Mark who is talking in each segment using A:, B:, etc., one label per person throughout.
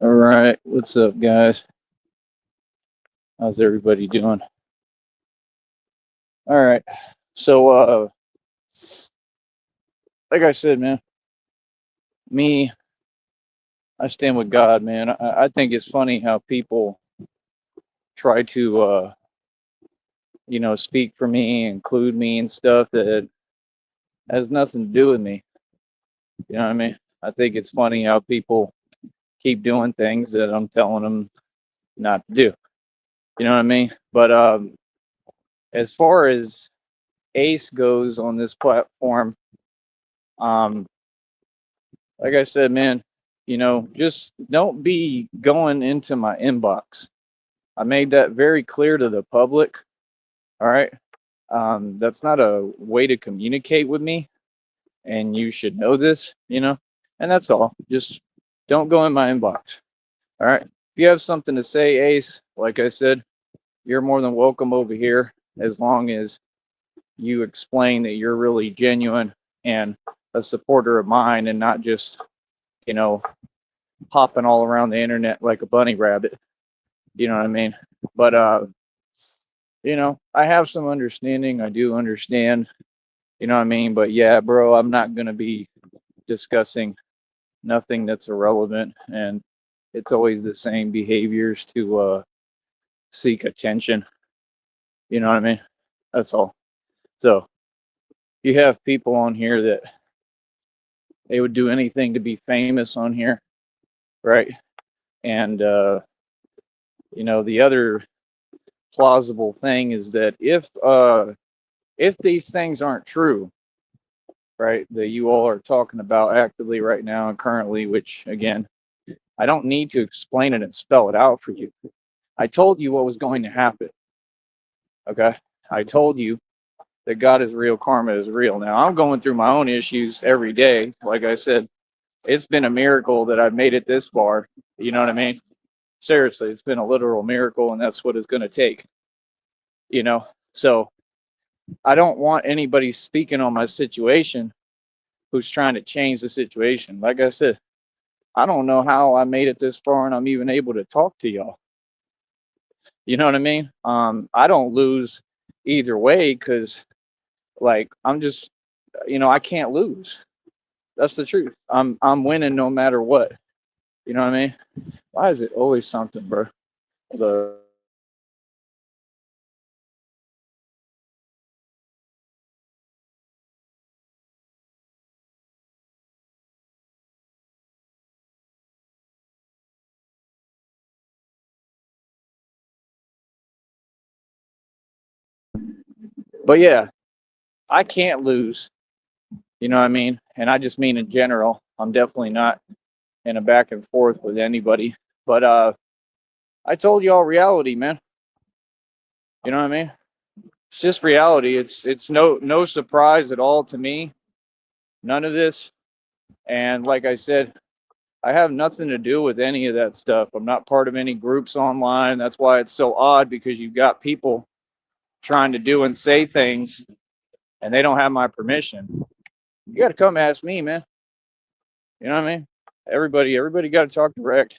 A: All right, what's up, guys? How's everybody doing? All right, so like I said, man, me, I stand with God, man. I think it's funny how people try to, speak for me, include me and stuff that has nothing to do with me. You know what I mean? I think it's funny how people keep doing things that I'm telling them not to do. You know what I mean? But as far as Ace goes on this platform, um, like I said, man, just don't be going into my inbox. I made that very clear to the public. All right. That's not a way to communicate with me, and you should know this, and that's all. Just don't go in my inbox. All right. If you have something to say, Ace, like I said, you're more than welcome over here as long as you explain that you're really genuine and a supporter of mine and not just, you know, hopping all around the internet like a bunny rabbit. You know what I mean? But I have some understanding. I do understand. You know what I mean? But yeah, bro, I'm not gonna be discussing nothing that's irrelevant, and it's always the same behaviors to seek attention. You know what I mean? That's all. So you have people on here that they would do anything to be famous on here, right? And the other plausible thing is that if these things aren't true, right, that you all are talking about actively right now and currently, which again, I don't need to explain it and spell it out for you. I told you what was going to happen. Okay. I told you that God is real, karma is real. Now I'm going through my own issues every day. Like I said, it's been a miracle that I've made it this far. You know what I mean? Seriously, it's been a literal miracle, and that's what it's going to take. You know, so I don't want anybody speaking on my situation who's trying to change the situation. Like I said, I don't know how I made it this far and I'm even able to talk to y'all. You know what I mean? I don't lose either way because, like, I'm just, I can't lose. That's the truth. I'm winning no matter what. You know what I mean? Why is it always something, bro? The but yeah, I can't lose. You know what I mean? And I just mean in general. I'm definitely not in a back and forth with anybody. But I told y'all reality, man. You know what I mean? It's just reality. It's no surprise at all to me. None of this. And like I said, I have nothing to do with any of that stuff. I'm not part of any groups online. That's why it's so odd because you've got people trying to do and say things and they don't have my permission. You got to come ask me, man. You know what I mean? Everybody got to talk direct.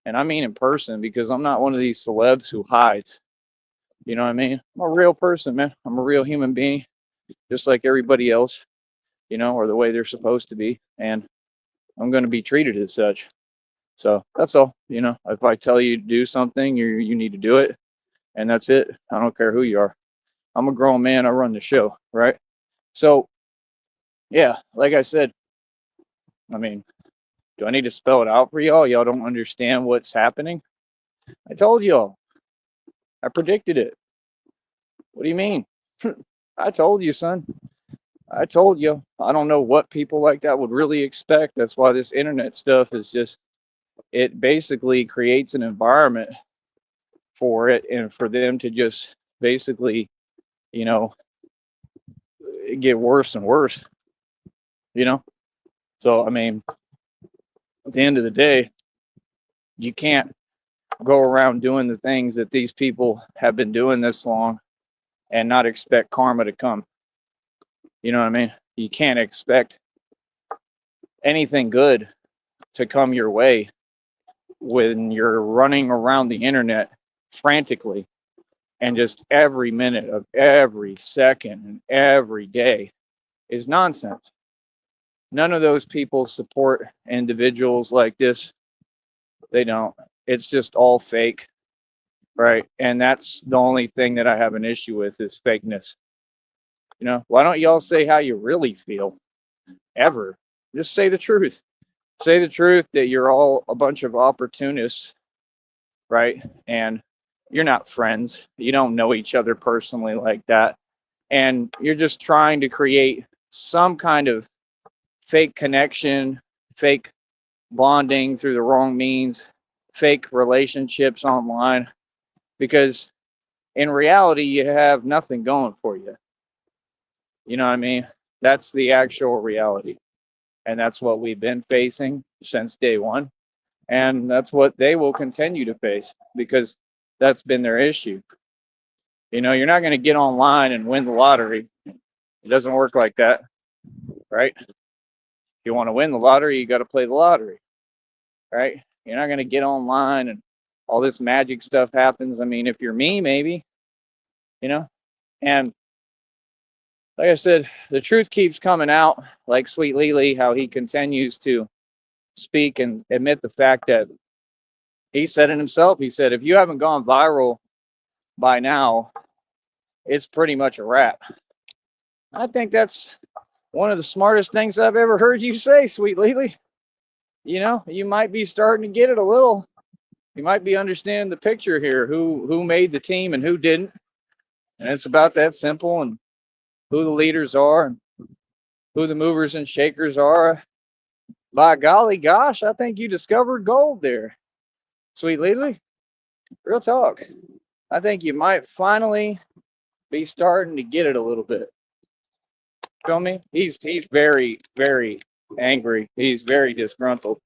A: And I mean in person because I'm not one of these celebs who hides. You know what I mean? I'm a real person, man. I'm a real human being, just like everybody else, or the way they're supposed to be. And I'm going to be treated as such. So that's all. If I tell you to do something, you need to do it. And that's it. I don't care who you are. I'm a grown man. I run the show, right? So, yeah, like I said, I mean, do I need to spell it out for y'all? Y'all don't understand what's happening? I told y'all. I predicted it. What do you mean? I told you, son. I told you. I don't know what people like that would really expect. That's why this internet stuff is just, it basically creates an environment for it and for them to just basically, you know, get worse and worse, you know? So, I mean, at the end of the day, you can't go around doing the things that these people have been doing this long and not expect karma to come. You know what I mean? You can't expect anything good to come your way when you're running around the internet frantically and just every minute of every second and every day is nonsense. None of those people support individuals like this. They don't. It's just all fake, right? And that's the only thing that I have an issue with is fakeness. Why don't y'all say how you really feel ever? Just say the truth. Say the truth that you're all a bunch of opportunists, right? And you're not friends. You don't know each other personally like that. And you're just trying to create some kind of fake connection, fake bonding through the wrong means, fake relationships online, because in reality, you have nothing going for you. You know what I mean? That's the actual reality. And that's what we've been facing since day one. And that's what they will continue to face because that's been their issue. You're not going to get online and win the lottery. It doesn't work like that, right? If you want to win the lottery, you got to play the lottery, right? You're not going to get online and all this magic stuff happens. I mean, if you're me, maybe, and like I said, the truth keeps coming out, like Sweet Lily, how he continues to speak and admit the fact that he said it himself. He said, if you haven't gone viral by now, it's pretty much a wrap. I think that's one of the smartest things I've ever heard you say, Sweet Lily. You might be starting to get it a little. You might be understanding the picture here, who made the team and who didn't. And it's about that simple, and who the leaders are and who the movers and shakers are. By golly gosh, I think you discovered gold there, Sweet Lily. Real talk. I think you might finally be starting to get it a little bit. Feel me? He's very, very angry. He's very disgruntled.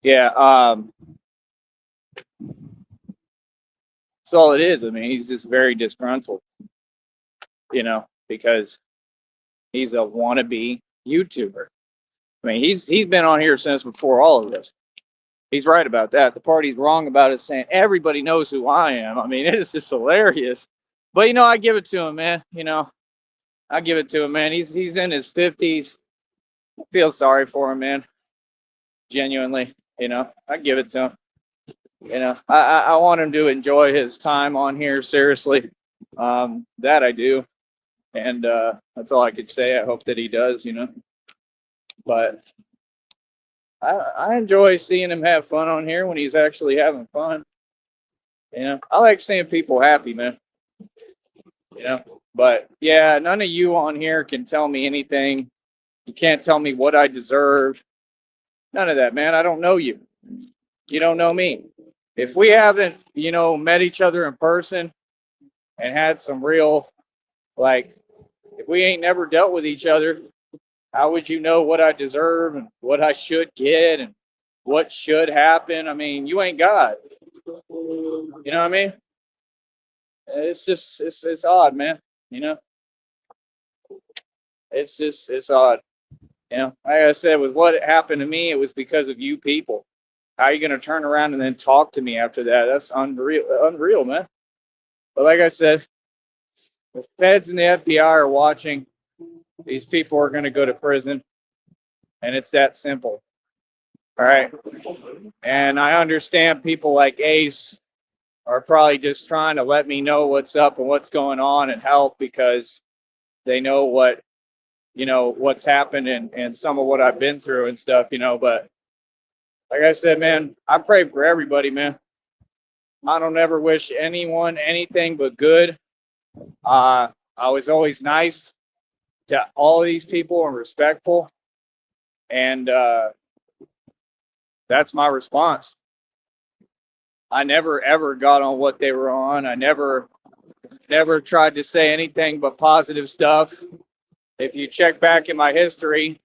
A: Yeah, that's all it is. I mean, he's just very disgruntled, because he's a wannabe YouTuber. I mean, he's been on here since before all of this. He's right about that. The party's wrong about it, saying everybody knows who I am. I mean, it is just hilarious. But I give it to him, man. I give it to him, man. He's in his 50s. I feel sorry for him, man. Genuinely, I give it to him. I want him to enjoy his time on here. Seriously, that I do, and that's all I could say. I hope that he does. But I enjoy seeing him have fun on here when he's actually having fun. I like seeing people happy, man. But yeah, none of you on here can tell me anything. You can't tell me what I deserve. None of that, man. I don't know you. You don't know me. If we haven't, met each other in person and had some real, like, if we ain't never dealt with each other, how would you know what I deserve and what I should get and what should happen? I mean, you ain't God. You know what I mean? It's just, it's odd, man. It's odd. Like I said, with what happened to me, it was because of you people. How are you going to turn around and then talk to me after that? That's unreal, man. But like I said, the feds and the FBI are watching. These people are going to go to prison, and it's that simple. All right. And I understand people like Ace are probably just trying to let me know what's up and what's going on and help because they know what's happened and some of what I've been through and stuff, but like I said, man, I pray for everybody, man. I don't ever wish anyone anything but good. I was always nice to all of these people and respectful. And that's my response. I never ever got on what they were on. I never tried to say anything but positive stuff. If you check back in my history,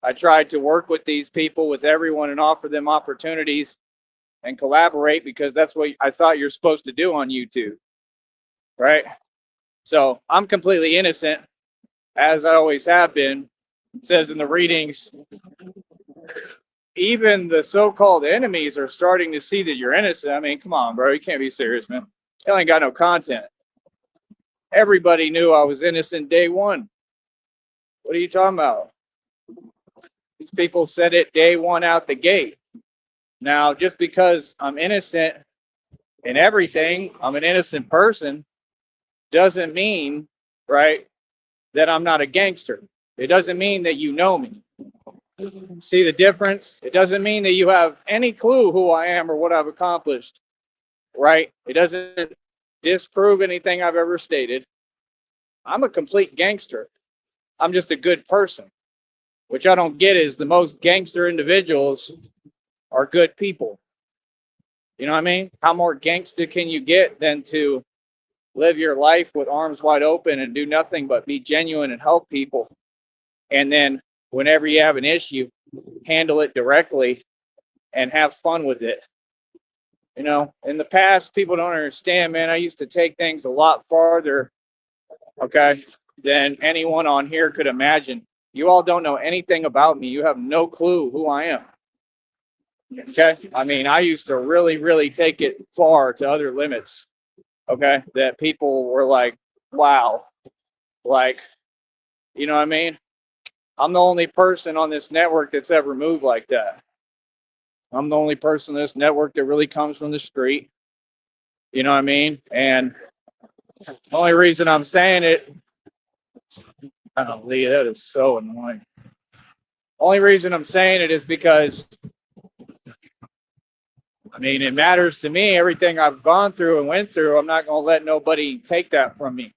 A: I tried to work with these people, with everyone, and offer them opportunities and collaborate because that's what I thought you're supposed to do on YouTube, right? So I'm completely innocent, as I always have been. It says in the readings, even the so-called enemies are starting to see that you're innocent. I mean, come on, bro. You can't be serious, man. You ain't got no content. Everybody knew I was innocent day one. What are you talking about? These people said it day one out the gate. Now, just because I'm innocent in everything, I'm an innocent person, doesn't mean, right, that I'm not a gangster. It doesn't mean that you know me. See the difference? It doesn't mean that you have any clue who I am or what I've accomplished, right? It doesn't disprove anything I've ever stated. I'm a complete gangster. I'm just a good person. Which I don't get is the most gangster individuals are good people. You know what I mean? How more gangster can you get than to live your life with arms wide open and do nothing but be genuine and help people? And then whenever you have an issue, handle it directly and have fun with it. You know, in the past, people don't understand, man. I used to take things a lot farther, okay, than anyone on here could imagine. You all don't know anything about me. You have no clue who I am. Okay. I mean, I used to really, really take it far to other limits. Okay. That people were like, wow. Like, you know what I mean? I'm the only person on this network that's ever moved like that. I'm the only person on this network that really comes from the street. You know what I mean? And the only reason I'm saying it, I don't believe that is so annoying. Only reason I'm saying it is because, I mean, it matters to me. Everything I've gone through and went through, I'm not going to let nobody take that from me.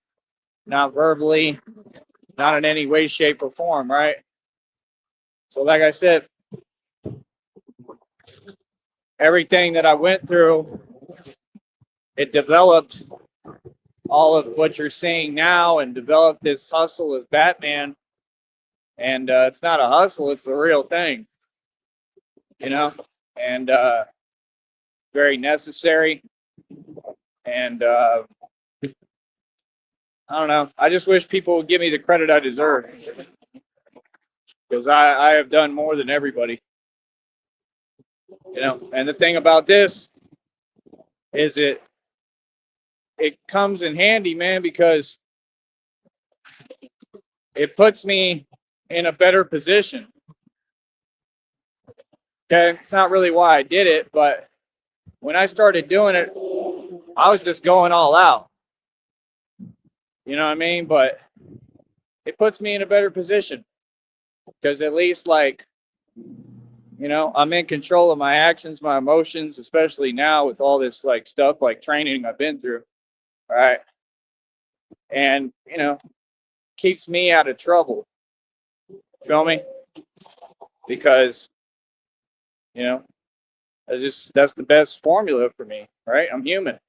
A: Not verbally, not in any way, shape, or form, right? So, like I said, everything that I went through, it developed all of what you're seeing now and developed this hustle as Batman. And it's not a hustle, it's the real thing, you know? And very necessary. And I don't know. I just wish people would give me the credit I deserve. Because I have done more than everybody. You know, and the thing about this is it comes in handy, man, because it puts me in a better position. Okay, it's not really why I did it, but when I started doing it, I was just going all out. You know what I mean? But it puts me in a better position because at least, like, you know, I'm in control of my actions, my emotions, especially now with all this like stuff like training I've been through. All right. And, you know, keeps me out of trouble. Feel me? Because, you know, that's the best formula for me, right? I'm human.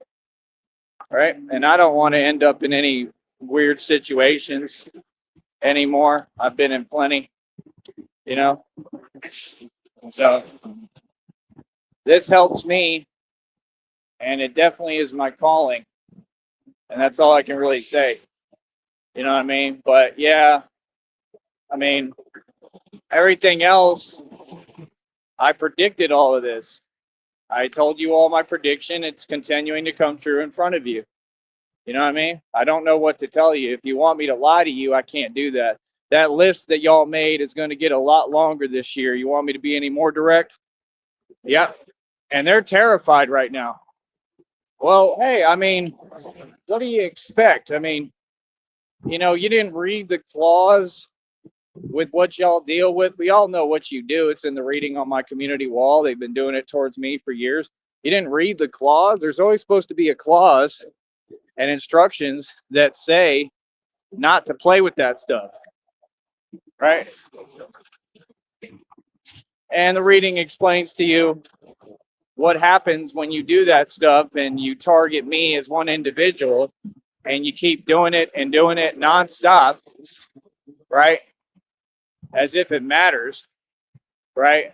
A: Right? And I don't want to end up in any weird situations anymore. I've been in plenty, you know. So this helps me, and it definitely is my calling. And that's all I can really say. You know what I mean? But yeah, I mean, everything else, I predicted all of this. I told you all my prediction. It's continuing to come true in front of you. You know what I mean? I don't know what to tell you. If you want me to lie to you, I can't do that. That list that y'all made is going to get a lot longer this year. You want me to be any more direct? Yeah. And they're terrified right now. Well, hey, I mean, what do you expect? I mean, you know, you didn't read the clause with what y'all deal with. We all know what you do. It's in the reading on my community wall. They've been doing it towards me for years. You didn't read the clause. There's always supposed to be a clause and instructions that say not to play with that stuff, right? And the reading explains to you what happens when you do that stuff and you target me as one individual and you keep doing it nonstop, right? as if it matters, right?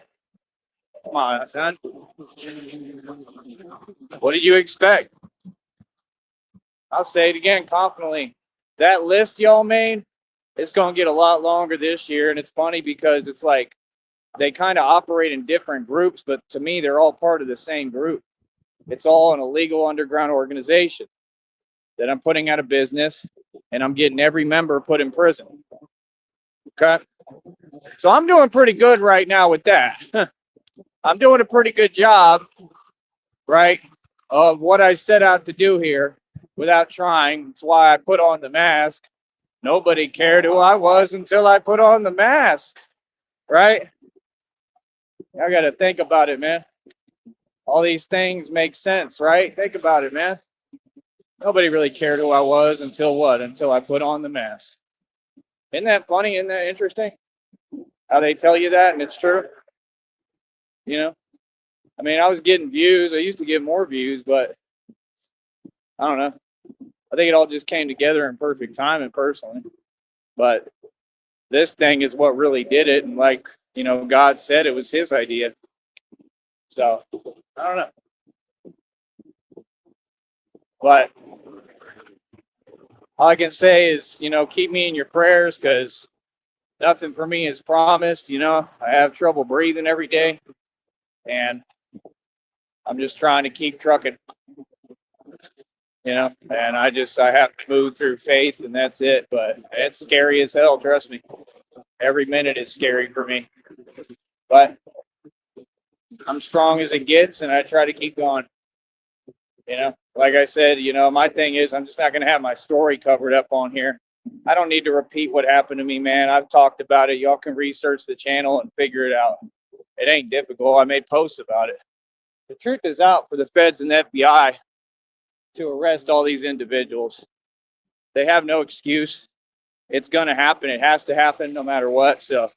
A: Come on, son. What did you expect? I'll say it again confidently. That list y'all made, it's going to get a lot longer this year. And it's funny because it's like they kind of operate in different groups, but to me, they're all part of the same group. It's all an illegal underground organization that I'm putting out of business, and I'm getting every member put in prison. Okay. So I'm doing pretty good right now with that. I'm doing a pretty good job, right, of what I set out to do here without trying. That's why I put on the mask. Nobody cared who I was until I put on the mask, right? I got to think about it, man. All these things make sense, right? Think about it, man. Nobody really cared who I was until what? Until I put on the mask. Isn't that funny? Isn't that interesting? How they tell you that and it's true? You know? I mean, I was getting views. I used to get more views, but I don't know. I think it all just came together in perfect time and personally. But this thing is what really did it. And like, God said it was his idea. So I don't know. But all I can say is, keep me in your prayers because nothing for me is promised. I have trouble breathing every day. And I'm just trying to keep trucking, and I have to move through faith and that's it. But it's scary as hell, trust me. Every minute is scary for me. But I'm strong as it gets and I try to keep going. Like I said, my thing is I'm just not going to have my story covered up on here. I don't need to repeat what happened to me, man. I've talked about it. Y'all can research the channel and figure it out. It ain't difficult. I made posts about it. The truth is out for the feds and the FBI to arrest all these individuals. They have no excuse. It's going to happen. It has to happen no matter what. So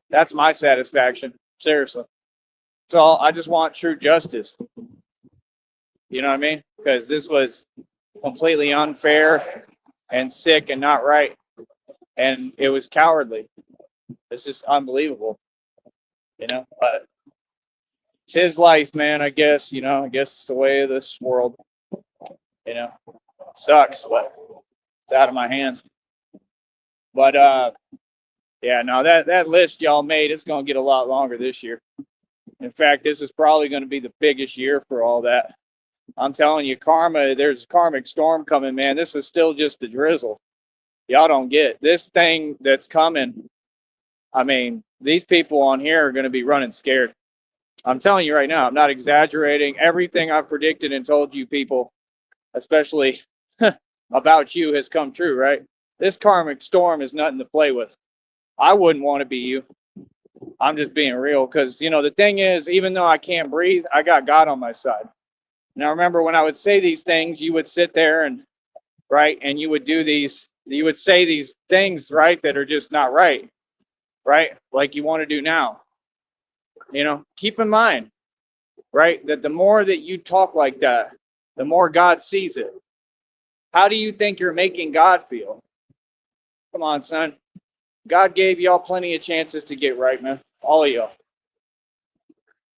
A: that's my satisfaction. Seriously. So I just want true justice. You know what I mean? Because this was completely unfair and sick and not right. And it was cowardly. It's just unbelievable. But it's his life, man, I guess. I guess it's the way of this world. It sucks, but it's out of my hands. But yeah, no, that list y'all made, it's gonna get a lot longer this year. In fact, this is probably gonna be the biggest year for all that. I'm telling you, there's a karmic storm coming, man. This is still just the drizzle. Y'all don't get it. This thing that's coming. I mean, these people on here are gonna be running scared. I'm telling you right now, I'm not exaggerating. Everything I've predicted and told you people, especially about you, has come true, right? This karmic storm is nothing to play with. I wouldn't want to be you. I'm just being real because, the thing is, even though I can't breathe, I got God on my side. Now, remember when I would say these things, you would sit there and, right, and you would say these things, right, that are just not right, like you want to do now. Keep in mind, right, that the more that you talk like that, the more God sees it. How do you think you're making God feel? Come on, son. God gave y'all plenty of chances to get right, man. All of y'all.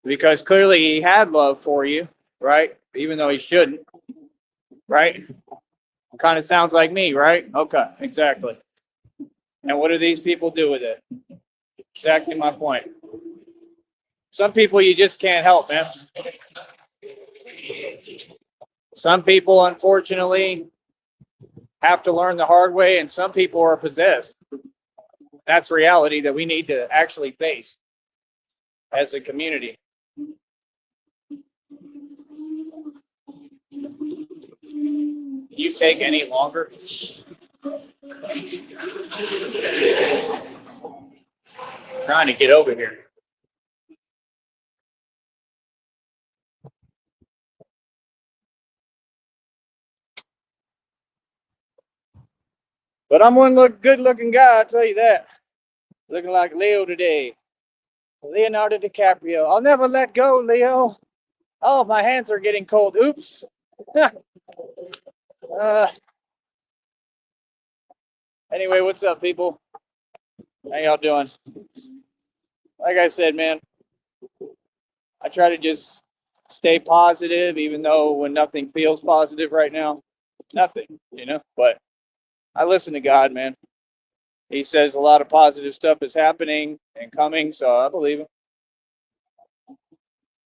A: Because clearly he had love for you, right? Even though he shouldn't, right? Kind of sounds like me, right? Okay, exactly. And what do these people do with it? Exactly my point. Some people you just can't help, man. Some people, unfortunately, have to learn the hard way, and some people are possessed. That's reality that we need to actually face as a community. You take any longer? Trying to get over here. But I'm one good-looking guy, I'll tell you that. Looking like Leo today. Leonardo DiCaprio. I'll never let go, Leo. Oh, my hands are getting cold. Oops. Anyway, what's up, people? How y'all doing? Like I said, man, I try to just stay positive, even though when nothing feels positive right now, nothing, But I listen to God, man. He says a lot of positive stuff is happening and coming, so I believe him.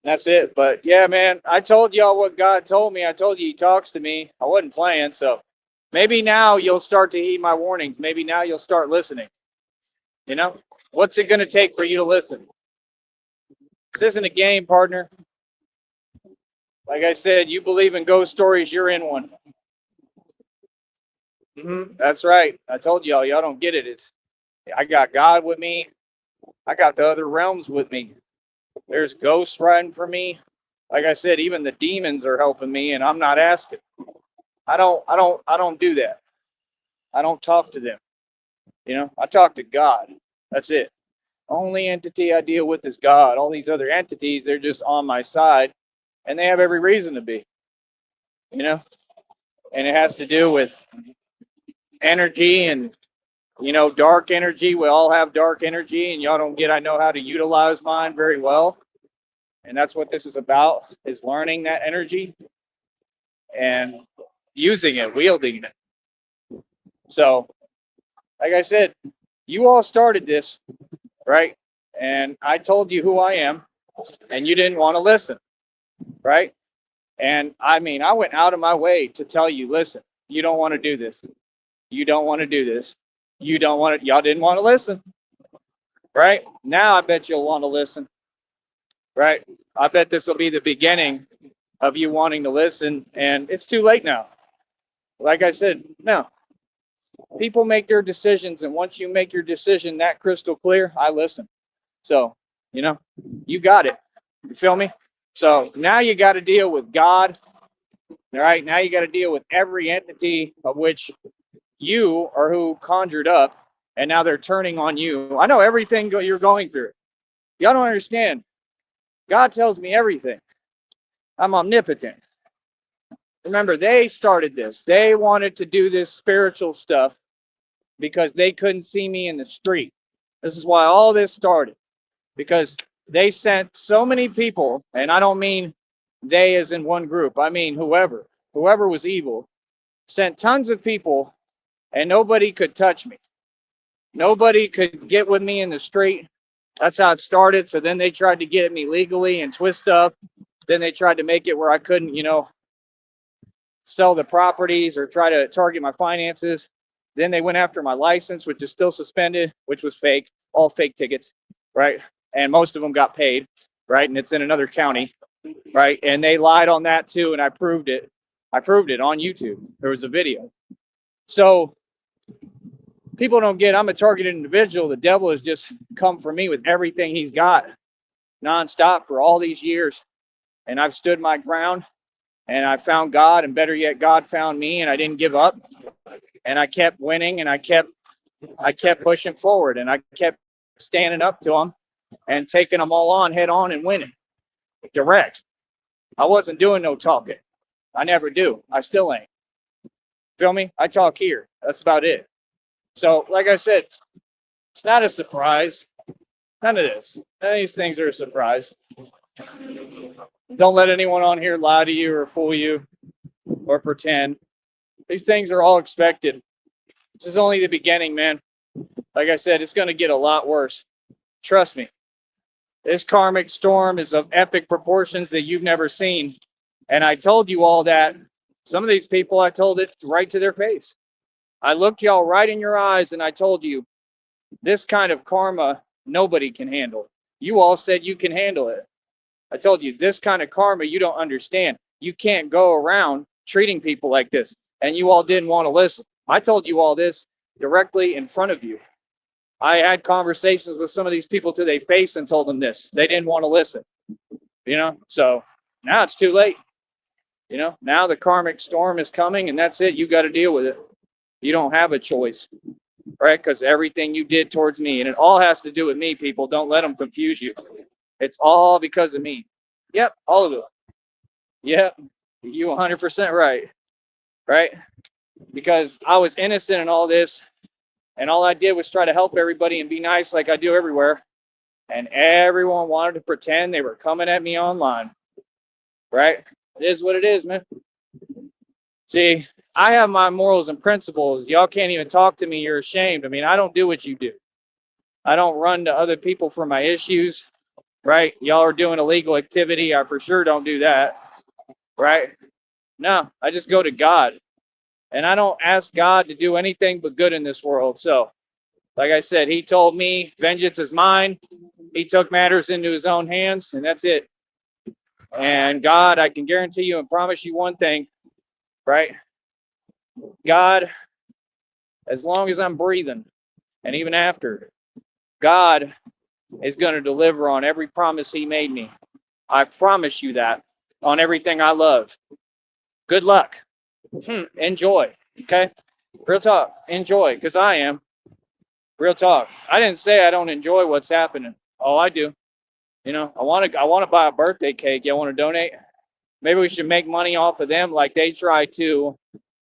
A: That's it. But yeah, man, I told y'all what God told me. I told you He talks to me. I wasn't playing, so maybe now you'll start to heed my warnings. Maybe now you'll start listening. What's it going to take for you to listen? This isn't a game, partner. Like I said, you believe in ghost stories, you're in one. That's right. I told y'all don't get it. I got God with me. I got the other realms with me. There's ghosts riding for me. Like I said, even the demons are helping me, and I'm not asking. I don't do that. I don't talk to them. I talk to God. That's it. Only entity I deal with is God. All these other entities, they're just on my side, and they have every reason to be. And it has to do with energy and dark energy. We all have dark energy, and y'all don't get I know how to utilize mine very well. And that's what this is about, is learning that energy and using it, wielding it. So, like I said, you all started this, right? And I told you who I am, and you didn't want to listen, right? And I mean, I went out of my way to tell you, listen, you don't want to do this. You don't want to do this. You don't want to, y'all didn't want to listen, right? Now I bet you'll want to listen, right? I bet this will be the beginning of you wanting to listen, and it's too late now. Like I said, no. People make their decisions, and once you make your decision that crystal clear, I listen. So, you got it. You feel me? So now you got to deal with God. All right. Now you got to deal with every entity of which you are who conjured up, and now they're turning on you. I know everything you're going through. Y'all don't understand. God tells me everything. I'm omnipotent. Remember, they started this. They wanted to do this spiritual stuff because they couldn't see me in the street. This is why all this started. Because they sent so many people, and I don't mean they as in one group. I mean whoever was evil, sent tons of people, and nobody could touch me. Nobody could get with me in the street. That's how it started. So then they tried to get at me legally and twist stuff. Then they tried to make it where I couldn't, sell the properties or try to target my finances. Then they went after my license, which is still suspended, which was fake, all fake tickets, right? And most of them got paid, right? And it's in another county, right? And they lied on that too, and I proved it. I proved it on YouTube. There was a video. So people don't get, I'm a targeted individual. The devil has just come for me with everything he's got nonstop for all these years. And I've stood my ground, and I found God, and better yet, God found me, and I didn't give up. And I kept winning, and I kept pushing forward, and I kept standing up to them and taking them all on head on and winning direct. I wasn't doing no talking. I never do. I still ain't. Feel me? I talk here. That's about it. So, like I said, it's not a surprise. None of this. None of these things are a surprise. Don't let anyone on here lie to you or fool you or pretend. These things are all expected. This is only the beginning, man. Like I said, it's going to get a lot worse. Trust me. This karmic storm is of epic proportions that you've never seen. And I told you all that. Some of these people, I told it right to their face. I looked y'all right in your eyes and I told you, this kind of karma, nobody can handle. You all said you can handle it. I told you, this kind of karma, you don't understand. You can't go around treating people like this. And you all didn't want to listen. I told you all this directly in front of you. I had conversations with some of these people to their face and told them this. They didn't want to listen. So now it's too late. Now the karmic storm is coming, and that's it. You got to deal with it. You don't have a choice, right? Because everything you did towards me, and it all has to do with me, people. Don't let them confuse you. It's all because of me. Yep, all of it. Yep, you 100% right. Right? Because I was innocent in all this. And all I did was try to help everybody and be nice like I do everywhere. And everyone wanted to pretend they were coming at me online. Right? It is what it is, man. See, I have my morals and principles. Y'all can't even talk to me. You're ashamed. I mean, I don't do what you do. I don't run to other people for my issues. Right? Y'all are doing illegal activity. I for sure don't do that. Right? No, I just go to God. And I don't ask God to do anything but good in this world. So, like I said, he told me, vengeance is mine. He took matters into his own hands, and that's it. And God, I can guarantee you and promise you one thing, right? God, as long as I'm breathing, and even after, God is going to deliver on every promise he made me. I promise you that, on everything I love. Good luck. Enjoy. Okay? Real talk. Enjoy, because I am. Real talk. I didn't say I don't enjoy what's happening. Oh, I do. You know, I want to buy a birthday cake. You want to donate? Maybe we should make money off of them like they tried to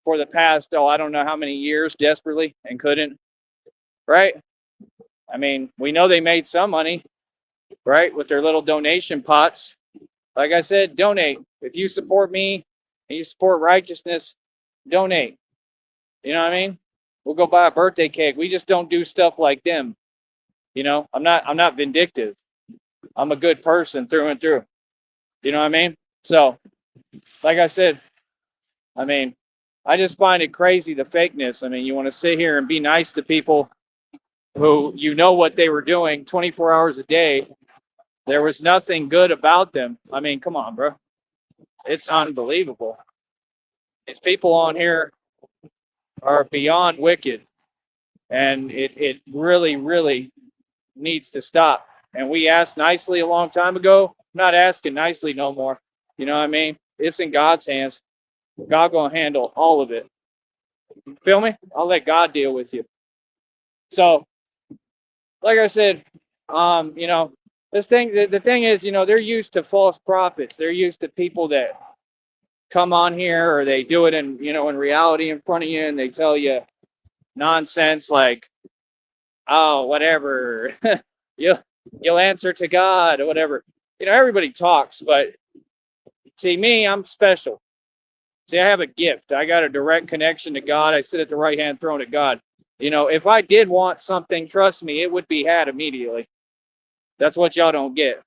A: for the past, I don't know how many years desperately and couldn't. Right? I mean, we know they made some money, right, with their little donation pots. Like I said, donate. If you support me and you support righteousness, donate. You know what I mean? We'll go buy a birthday cake. We just don't do stuff like them. You know, I'm not vindictive. I'm a good person through and through. You know what I mean? So, like I said, I mean, I just find it crazy, the fakeness. I mean, you want to sit here and be nice to people who you know what they were doing 24 hours a day. There was nothing good about them. I mean, come on, bro. It's unbelievable. These people on here are beyond wicked. And it really, really needs to stop. And we asked nicely a long time ago. I'm not asking nicely no more. You know what I mean? It's in God's hands. God gonna handle all of it. Feel me? I'll let God deal with you. So, like I said, you know, the thing is, you know, they're used to false prophets. They're used to people that come on here or they do it in, you know, in reality in front of you and they tell you nonsense like, oh, whatever. You'll answer to God or whatever. You know, everybody talks, but see, me, I'm special. See, I have a gift. I got a direct connection to God. I sit at the right hand throne of God. You know, if I did want something, trust me, it would be had immediately. That's what y'all don't get.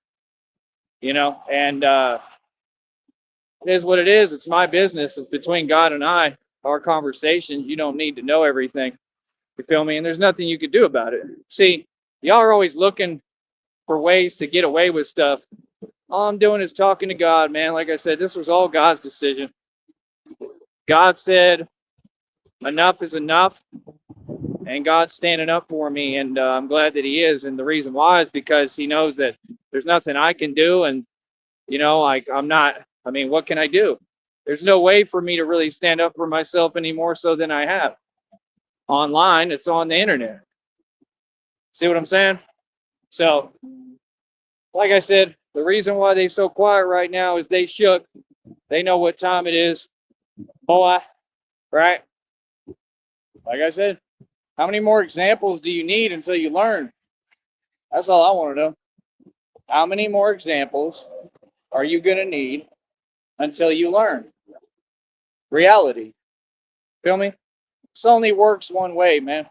A: You know, and it is what it is. It's my business. It's between God and I. Our conversations. You don't need to know everything. You feel me? And there's nothing you can do about it. See, y'all are always looking for ways to get away with stuff. All I'm doing is talking to God, man. Like I said, this was all God's decision. God said, enough is enough. And God's standing up for me. And I'm glad that he is. And the reason why is because he knows that there's nothing I can do. And, you know, like I mean, what can I do? There's no way for me to really stand up for myself any more so than I have. Online, it's on the internet. See what I'm saying? So, like I said, the reason why they're so quiet right now is they shook. They know what time it is. Boy, right? Like I said, how many more examples do you need until you learn? That's all I want to know. How many more examples are you going to need until you learn? Reality. Feel me? This only works one way, man.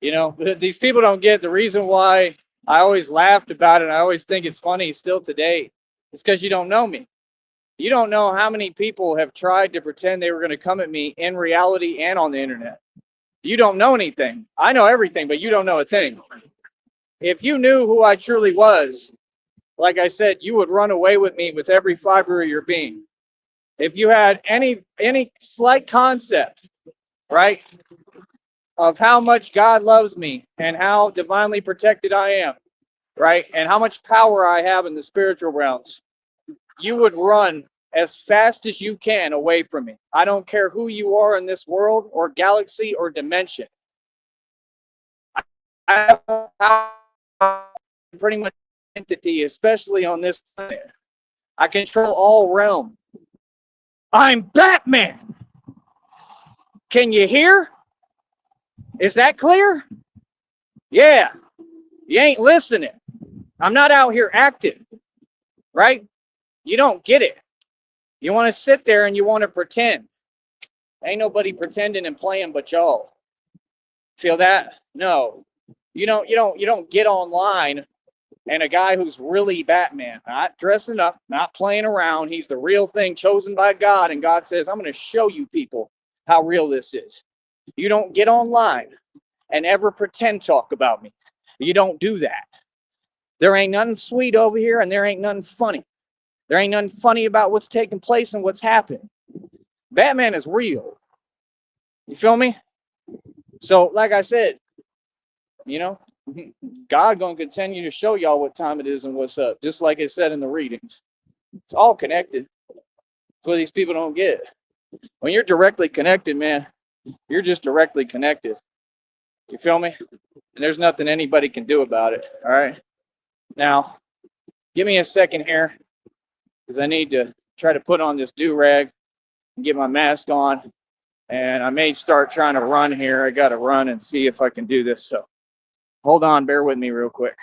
A: You know, these people don't get the reason why I always laughed about it. I always think it's funny still today. It's because you don't know me. You don't know how many people have tried to pretend they were going to come at me in reality and on the internet. You don't know anything. I know everything, but you don't know a thing. If you knew who I truly was, like I said, you would run away with me with every fiber of your being. If you had any slight concept, right, of how much God loves me and how divinely protected I am, right, and how much power I have in the spiritual realms, you would run as fast as you can away from me. I don't care who you are in this world or galaxy or dimension. I have pretty much entity, especially on this planet. I control all realm. I'm Batman. Can you hear? Is that clear? Yeah. You ain't listening. I'm not out here acting, right? You don't get it. You want to sit there and you want to pretend. Ain't nobody pretending and playing but y'all. Feel that? No. You don't get online and a guy who's really Batman, not dressing up, not playing around. He's the real thing chosen by God, and God says, I'm going to show you people how real this is. You don't get online and ever pretend talk about me. You don't do that. There ain't nothing sweet over here, and there ain't nothing funny. There ain't nothing funny about what's taking place and what's happening. Batman is real. You feel me? So, like I said, you know, God gonna continue to show y'all what time it is and what's up, just like it said in the readings. It's all connected. That's what these people don't get. When you're directly connected, man, you're just directly connected. You feel me? And there's nothing anybody can do about it. All right. Now, give me a second here, because I need to try to put on this do-rag and get my mask on. And I may start trying to run here. I got to run and see if I can do this. So hold on, bear with me real quick.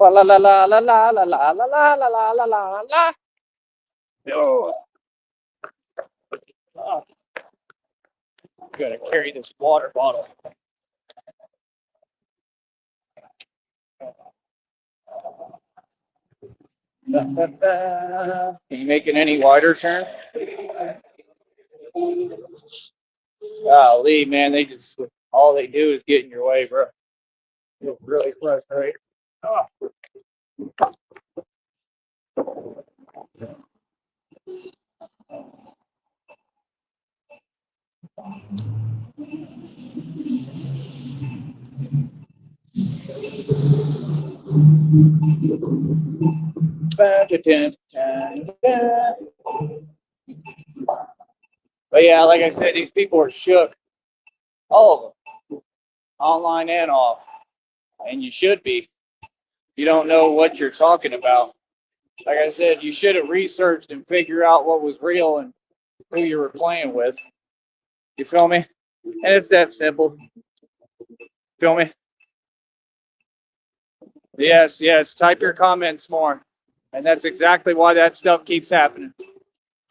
A: La la la la la la la la la la la la la la. Oh, gotta carry this water bottle. Are you making any wider turn? Golly, man, they just all they do is get in your way, bro. You're really frustrated. Oh. But yeah, like I said, these people are shook, all of them, online and off, and you should be. You don't know what you're talking about. Like I said, you should have researched and figured out what was real and who you were playing with. You feel me? And it's that simple. Feel me? Yes, yes. Type your comments more. And that's exactly why that stuff keeps happening.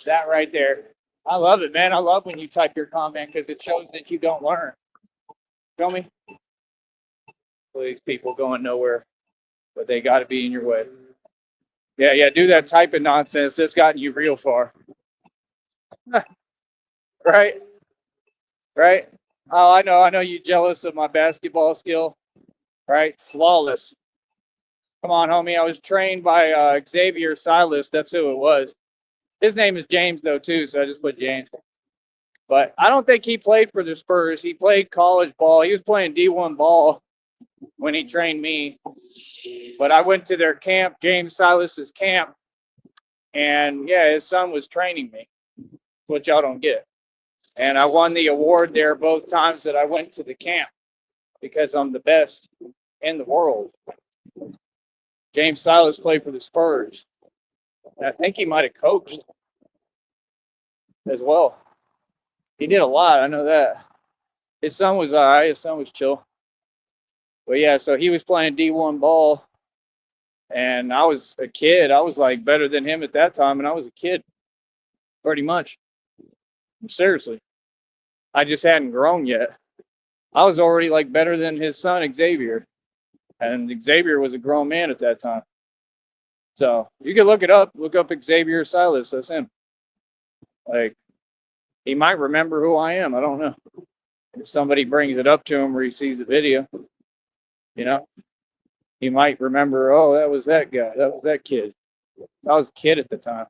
A: That right there. I love it, man. I love when you type your comment because it shows that you don't learn. Feel me? Well, these people going nowhere, but they got to be in your way. Yeah, yeah. Do that typing nonsense. That's gotten you real far. Right? Right? Oh, I know. I know you jealous of my basketball skill. Right? Flawless. Come on, homie. I was trained by Xavier Silas. That's who it was. His name is James, though, too. So I just put James. But I don't think he played for the Spurs. He played college ball. He was playing D1 ball when he trained me. But I went to their camp, James Silas's camp, and yeah, his son was training me, which y'all don't get. And I won the award there both times that I went to the camp because I'm the best in the world. James Silas played for the Spurs. And I think he might have coached as well. He did a lot. I know that. His son was all right. His son was chill. But yeah, so he was playing D1 ball, and I was a kid. I was like better than him at that time, and I was a kid, pretty much. Seriously, I just hadn't grown yet. I was already like better than his son Xavier, and Xavier was a grown man at that time. So you can look it up. Look up Xavier Silas. That's him. Like he might remember who I am. I don't know. If somebody brings it up to him or he sees the video, you know, he might remember. Oh, that was that guy. That was that kid. I was a kid at the time.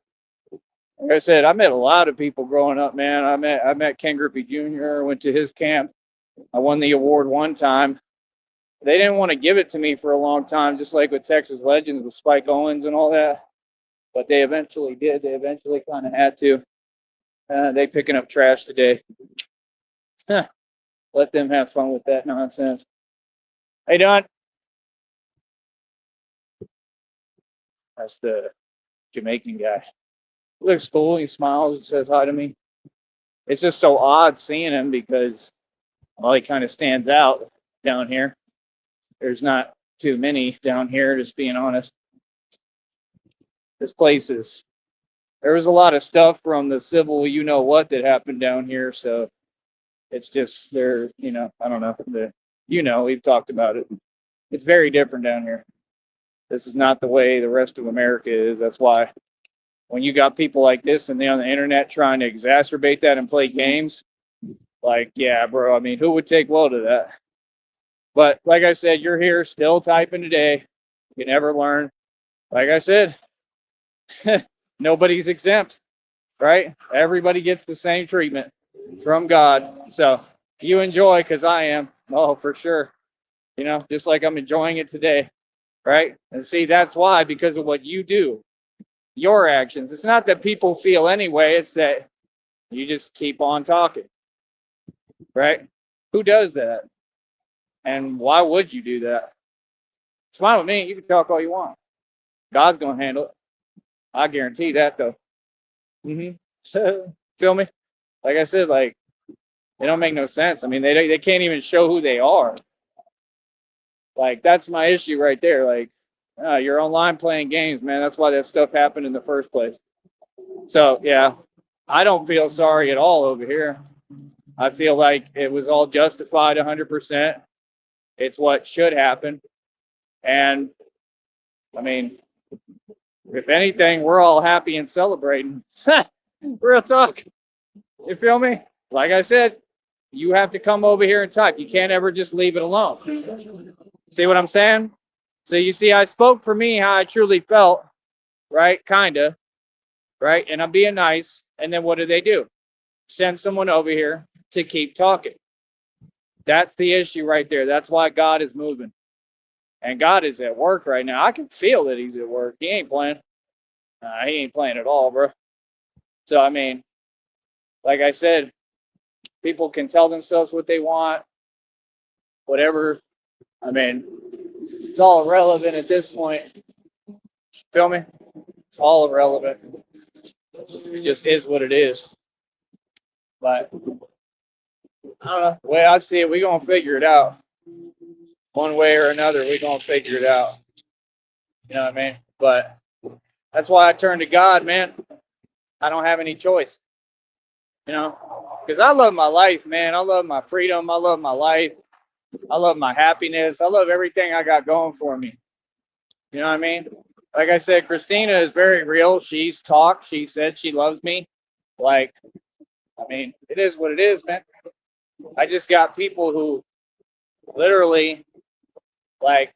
A: Like I said, I met a lot of people growing up, man. I met Ken Griffey Jr. Went to his camp. I won the award one time. They didn't want to give it to me for a long time, just like with Texas Legends with Spike Owens and all that. But they eventually did. They eventually kind of had to. They picking up trash today. Let them have fun with that nonsense. Hey, Don. That's the Jamaican guy. He looks cool. He smiles and says hi to me. It's just so odd seeing him because, well, he kind of stands out down here. There's not too many down here, just being honest. This place is, there was a lot of stuff from the civil, you know what, that happened down here. So it's just, there, you know, I don't know. We've talked about it. It's very different down here. This is not the way the rest of America is. That's why when you got people like this and they on the internet trying to exacerbate that and play games, like, yeah, bro, I mean, who would take well to that? But like I said, you're here still typing today. You never learn. Like I said, nobody's exempt, right? Everybody gets the same treatment from God. So you enjoy because I am. Oh, for sure. You know, just like I'm enjoying it today, right? And see, that's why, because of what you do, your actions. It's not that people feel anyway, it's that you just keep on talking, right? Who does that? And why would you do that? It's fine with me. You can talk all you want. God's going to handle it. I guarantee that, though. Feel me? Like I said, like, they don't make no sense. I mean, they can't even show who they are. Like, that's my issue right there. Like, you're online playing games, man. That's why that stuff happened in the first place. So, yeah, I don't feel sorry at all over here. I feel like it was all justified 100%. It's what should happen. And, I mean, if anything, we're all happy and celebrating. Real talk. You feel me? Like I said, you have to come over here and type. You can't ever just leave it alone. See what I'm saying? So you see, I spoke for me how I truly felt, right? Kinda, right? And I'm being nice. And then what do? Send someone over here to keep talking. That's the issue right there. That's why God is moving. And God is at work right now. I can feel that he's at work. He ain't playing. He ain't playing at all, bro. So, I mean, like I said, people can tell themselves what they want, whatever. I mean, it's all irrelevant at this point. Feel me? It's all irrelevant. It just is what it is. But I don't know. The way I see it, we're going to figure it out. One way or another, we're going to figure it out. You know what I mean? But That's why I turn to God, man. I don't have any choice, you know, because I love my life, man. I love my freedom. I love my life. I love my happiness. I love everything I got going for me. You know what I mean? Like I said, Christina is very real. She's talked. She said she loves me. Like, I mean, it is what it is, man. I just got people who literally, like,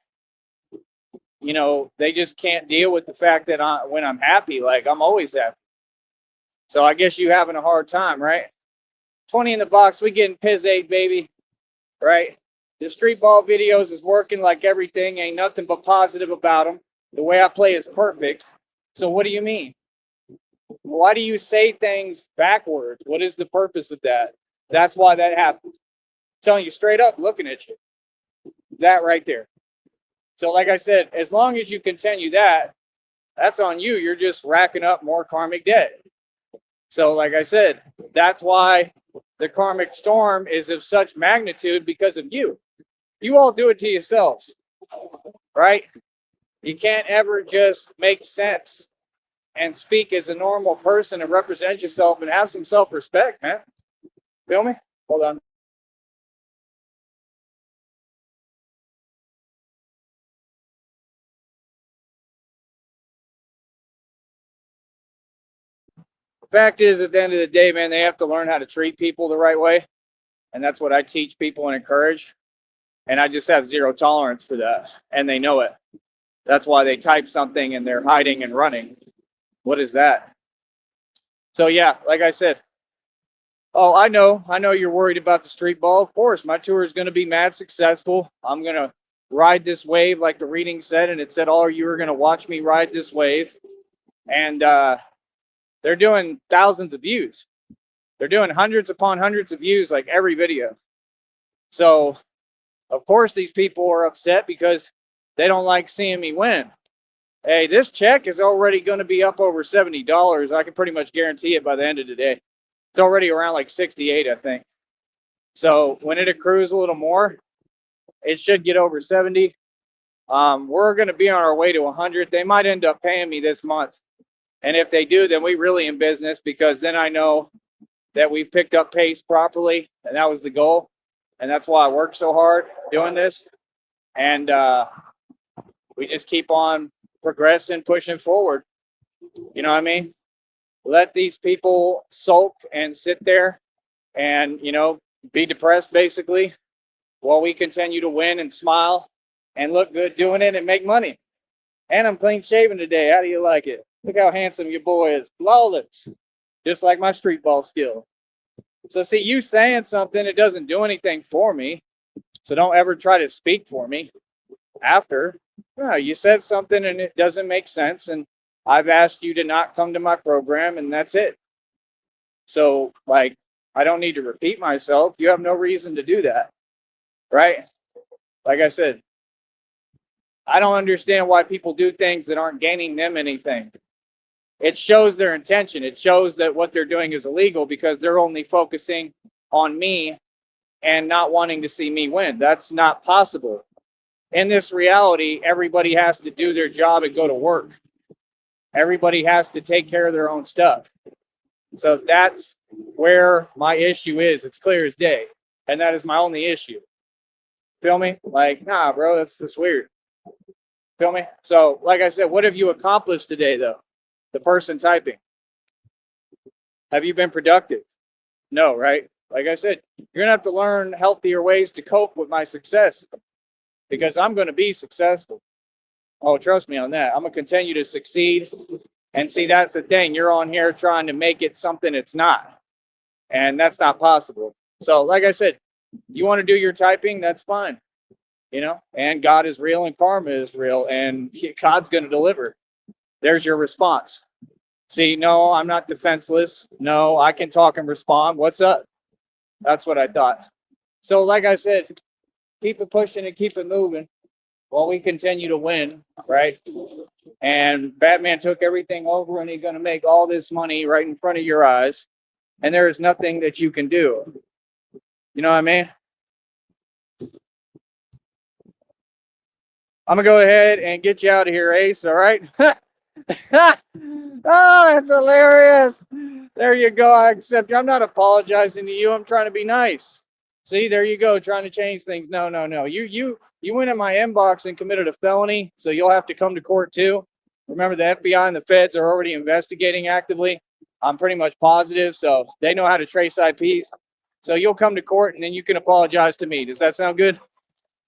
A: they just can't deal with the fact that when I'm happy, like, I'm always happy. So I guess you having a hard time, right? 20 in the box, we getting Piz 8, baby, right? The street ball videos is working like everything. Ain't nothing but positive about them. The way I play is perfect. So what do you mean? Why do you say things backwards? What is the purpose of that? That's why that happened. I'm telling you straight up, looking at you. That right there. So like I said, as long as you continue that, that's on you. You're just racking up more karmic debt. So like I said, that's why the karmic storm is of such magnitude because of you. You all do it to yourselves, right? You can't ever just make sense and speak as a normal person and represent yourself and have some self-respect, man. Feel me? Hold on. The fact is, at the end of the day, man, they have to learn how to treat people the right way. And that's what I teach people and encourage. And I just have zero tolerance for that. And they know it. That's why they type something and they're hiding and running. What is that? So, yeah, like I said, oh, I know you're worried about the street ball. Of course, my tour is going to be mad successful. I'm going to ride this wave like the reading said. And it said, all you are going to watch me ride this wave. And they're doing thousands of views. They're doing hundreds upon hundreds of views like every video. So, of course, these people are upset because they don't like seeing me win. Hey, this check is already going to be up over $70. I can pretty much guarantee it by the end of the day. It's already around like 68, I think. So when it accrues a little more, it should get over 70. We're going to be on our way to 100. They might end up paying me this month. And if they do, then we really in business, because then I know that we picked up pace properly, and that was the goal. And that's why I worked so hard doing this. And we just keep on progressing, pushing forward. You know what I mean? Let these people sulk and sit there and, be depressed basically, while we continue to win and smile and look good doing it and make money. And I'm clean shaven today. How do you like it? Look how handsome your boy is. Flawless. Just like my street ball skill. So see, you saying something, it doesn't do anything for me. So don't ever try to speak for me after. No, you said something and it doesn't make sense. And I've asked you to not come to my program, and that's it. So, like, I don't need to repeat myself. You have no reason to do that. Right? Like I said, I don't understand why people do things that aren't gaining them anything. It shows their intention. It shows that what they're doing is illegal because they're only focusing on me and not wanting to see me win. That's not possible. In this reality, everybody has to do their job and go to work. Everybody has to take care of their own stuff. So that's where my issue is. It's clear as day. And that is my only issue. Feel me? Like, nah, bro, that's weird. Feel me? So, like I said, what have you accomplished today, though? The person typing. Have you been productive? No, right? Like I said, you're going to have to learn healthier ways to cope with my success, because I'm going to be successful. Oh, trust me on that. I'm going to continue to succeed. And see, that's the thing. You're on here trying to make it something it's not. And that's not possible. So, like I said, you want to do your typing, that's fine. And God is real and karma is real, and God's going to deliver. There's your response. See, no, I'm not defenseless. No, I can talk and respond. What's up? That's what I thought. So, like I said, keep it pushing and keep it moving while we continue to win, right? And Batman took everything over, and he's going to make all this money right in front of your eyes, and there is nothing that you can do. You know what I mean? I'm going to go ahead and get you out of here, Ace, all right? Oh, that's hilarious. There you go. I accept you. I'm not apologizing to you. I'm trying to be nice. See, there you go, trying to change things. No, no, no. You went in my inbox and committed a felony, so you'll have to come to court too. Remember, the FBI and the feds are already investigating actively. I'm pretty much positive, so they know how to trace IPs. So you'll come to court and then you can apologize to me. Does that sound good?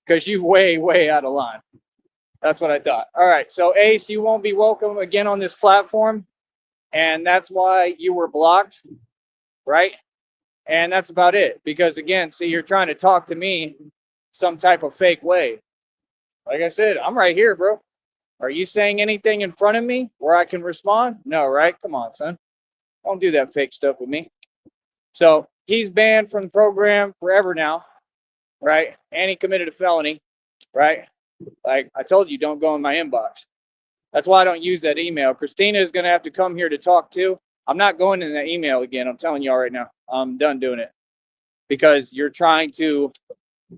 A: Because you way, way out of line. That's what I thought. All right. So Ace, you won't be welcome again on this platform. And that's why you were blocked, right? And that's about it. Because again, see, you're trying to talk to me some type of fake way. Like I said, I'm right here, bro. Are you saying anything in front of me where I can respond? No, right? Come on, son. Don't do that fake stuff with me. So he's banned from the program forever now, right? And he committed a felony, right? Like I told you, don't go in my inbox. That's why I don't use that email. Christina is going to have to come here to talk too. I'm not going in that email again. I'm telling y'all right now. I'm done doing it because you're trying to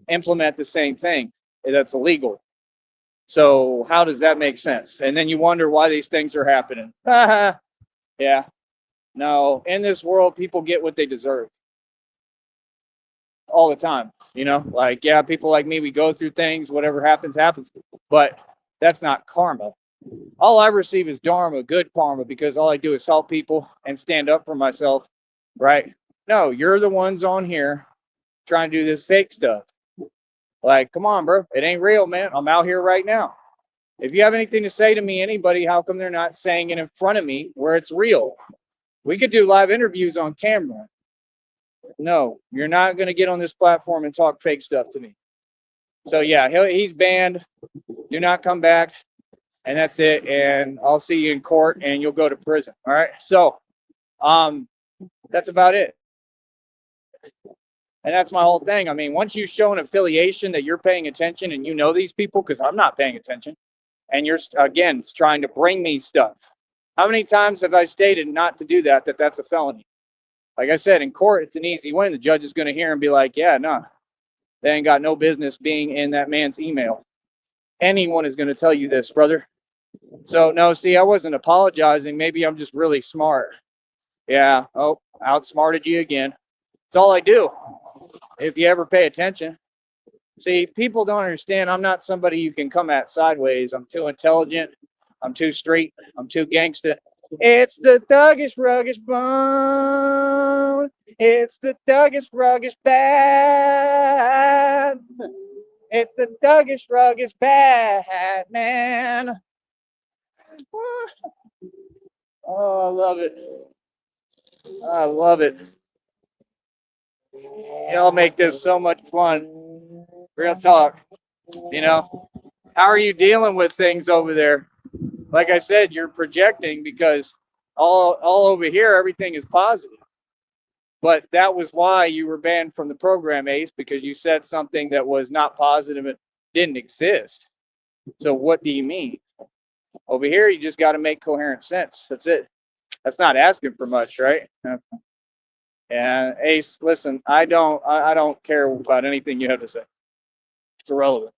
A: implement the same thing that's illegal. So how does that make sense? And then you wonder why these things are happening. Yeah. No, in this world, people get what they deserve all the time. You know, like, yeah, people like me, we go through things, whatever happens, happens. But that's not karma. All I receive is dharma, good karma, because all I do is help people and stand up for myself, right? No, you're the ones on here trying to do this fake stuff. Like, come on, bro. It ain't real, man. I'm out here right now. If you have anything to say to me, anybody, how come they're not saying it in front of me where it's real? We could do live interviews on camera. No, you're not going to get on this platform and talk fake stuff to me. So, yeah, he's banned. Do not come back. And that's it. And I'll see you in court and you'll go to prison. All right. So, that's about it. And that's my whole thing. I mean, once you show an affiliation that you're paying attention and you know these people, because I'm not paying attention, and you're again trying to bring me stuff. How many times have I stated not to do that? That's a felony. Like I said, in court, it's an easy win. The judge is going to hear and be like, "Yeah, no, they ain't got no business being in that man's email." Anyone is going to tell you this, brother. So no, see, I wasn't apologizing. Maybe I'm just really smart. Yeah. Oh, outsmarted you again. It's all I do. If you ever pay attention. See, people don't understand. I'm not somebody you can come at sideways. I'm too intelligent. I'm too street. I'm too gangster. It's the thuggish, ruggish bone. It's the thuggish, ruggish bad. It's the thuggish, ruggish bad, man. Oh, I love it. I love it. Y'all make this so much fun. Real talk. You know, how are you dealing with things over there? Like I said, you're projecting because all over here everything is positive. But that was why you were banned from the program, Ace, because you said something that was not positive and didn't exist. So what do you mean? Over here, you just got to make coherent sense. That's it. That's not asking for much, right? And Ace, listen, I don't care about anything you have to say. It's irrelevant.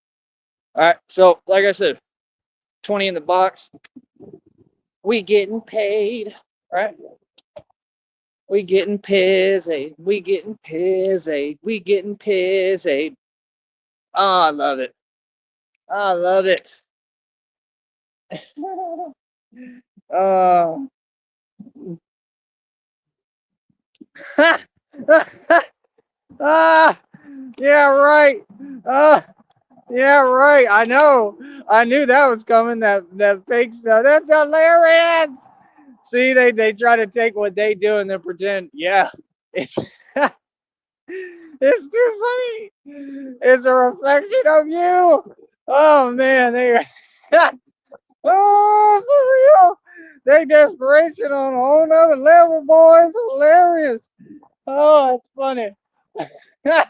A: All right. So, like I said, 20 in the box. We getting paid, right? We getting pizzy. We getting pizzy. We getting pizzy. Oh, I love it. I love it. Oh. Ah, yeah, right. Yeah, right. I know. I knew that was coming. That fake stuff. That's hilarious. See, they try to take what they do and then pretend. Yeah, it's it's too funny. It's a reflection of you. Oh man, they oh for real. They desperation on a whole nother level, boys. Hilarious. Oh, it's funny. Oh,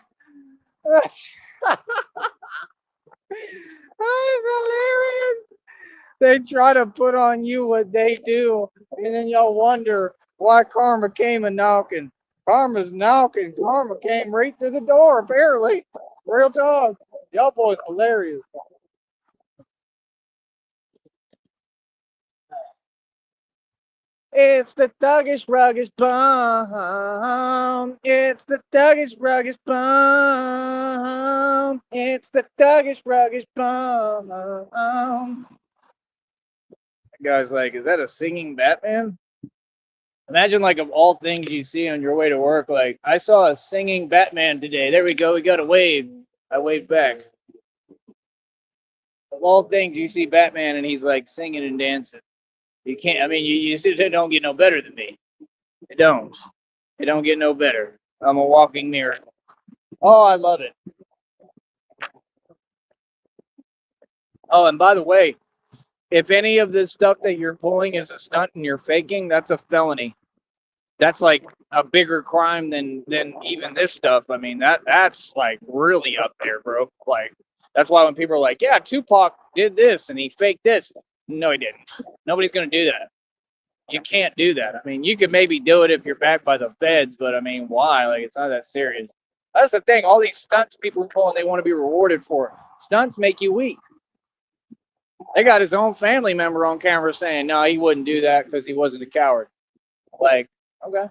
A: it's hilarious. They try to put on you what they do, and then y'all wonder why karma came a knocking. Karma's knocking. Karma came right through the door, apparently. Real talk. Y'all boys hilarious. It's the Thuggish Ruggish Bomb. It's the Thuggish Ruggish Bomb. It's the Thuggish Ruggish Bomb. The guy's like, is that a singing Batman? Imagine, like, of all things you see on your way to work, like, I saw a singing Batman today. There we go. We got a wave. I waved back. Of all things, you see Batman and he's like singing and dancing. You can't. I mean, you see, it don't get no better than me. It don't. It don't get no better. I'm a walking miracle. Oh, I love it. Oh, and by the way, if any of this stuff that you're pulling is a stunt and you're faking, that's a felony. That's like a bigger crime than even this stuff. I mean, that's like really up there, bro. Like, that's why when people are like, yeah, Tupac did this and he faked this. No, he didn't. Nobody's gonna do that. You can't do that. I mean, you could maybe do it if you're backed by the feds, but I mean, why? Like, it's not that serious. That's the thing. All these stunts people pull and they want to be rewarded for. Stunts make you weak. They got his own family member on camera saying, no, he wouldn't do that because he wasn't a coward. Like, okay.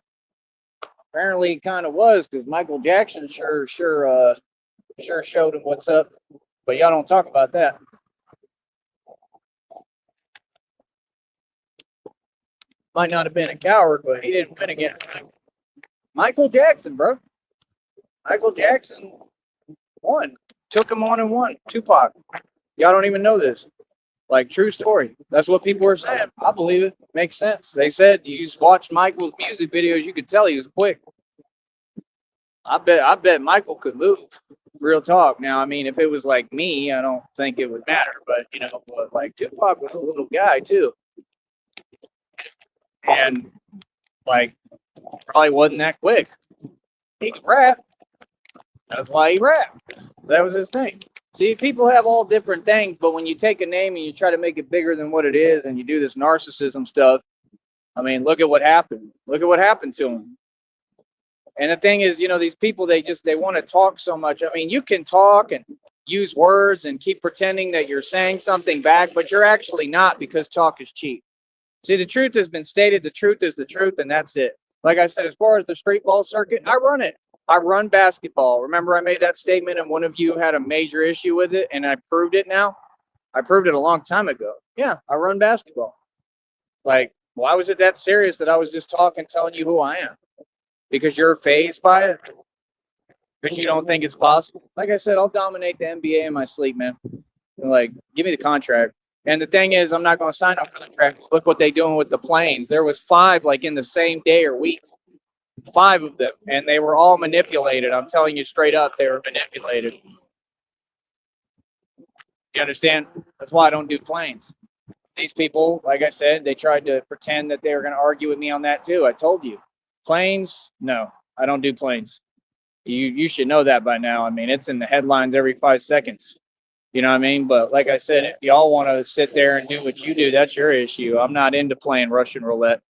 A: Apparently he kind of was, because Michael Jackson sure showed him what's up. But y'all don't talk about that. Might not have been a coward, but he didn't win against Michael Jackson, bro. Michael Jackson won. Took him on and won. Tupac. Y'all don't even know this. Like, true story. That's what people were saying. I believe it. Makes sense. They said you just watched Michael's music videos, you could tell he was quick. I bet Michael could move. Real talk. Now, I mean, if it was like me, I don't think it would matter. But but like Tupac was a little guy too, and like probably wasn't that quick. He could rap. That's why he rapped. That was his thing. See, people have all different things, but when you take a name and you try to make it bigger than what it is, and you do this narcissism stuff, I mean, look at what happened. Look at what happened to him. And the thing is, these people, they want to talk so much. I mean, you can talk and use words and keep pretending that you're saying something back, but you're actually not, because talk is cheap. See, the truth has been stated. The truth is the truth, and that's it. Like I said, as far as the street ball circuit, I run it. I run basketball. Remember, I made that statement, and one of you had a major issue with it, and I proved it now. I proved it a long time ago. Yeah, I run basketball. Like, why was it that serious that I was just talking, telling you who I am? Because you're fazed by it? Because you don't think it's possible? Like I said, I'll dominate the NBA in my sleep, man. Like, give me the contract. And the thing is, I'm not going to sign up for the contract. Look what they're doing with the planes. There was 5 like in the same day or week. 5 of them, and they were all manipulated. I'm telling you straight up, they were manipulated. You understand? That's why I don't do planes. These people, like I said, they tried to pretend that they were going to argue with me on that too. I told you. Planes? No, I don't do planes. You should know that by now. I mean, it's in the headlines every 5 seconds. You know what I mean? But like I said, if y'all want to sit there and do what you do, that's your issue. I'm not into playing Russian roulette.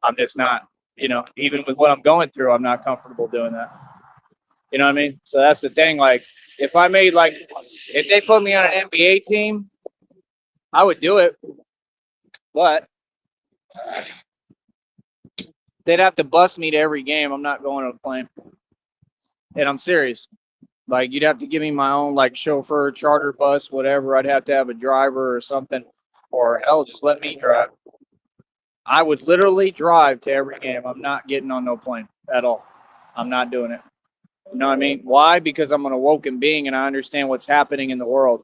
A: I'm just not. Even with what I'm going through, I'm not comfortable doing that. You know what I mean? So that's the thing. Like, if they put me on an NBA team, I would do it. But they'd have to bus me to every game. I'm not going to a plane. And I'm serious. Like, you'd have to give me my own, like, chauffeur, charter bus, whatever. I'd have to have a driver or something. Or hell, just let me drive. I would literally drive to every game. I'm not getting on no plane at all. I'm not doing it. You know what I mean? Why? Because I'm an awoken being and I understand what's happening in the world.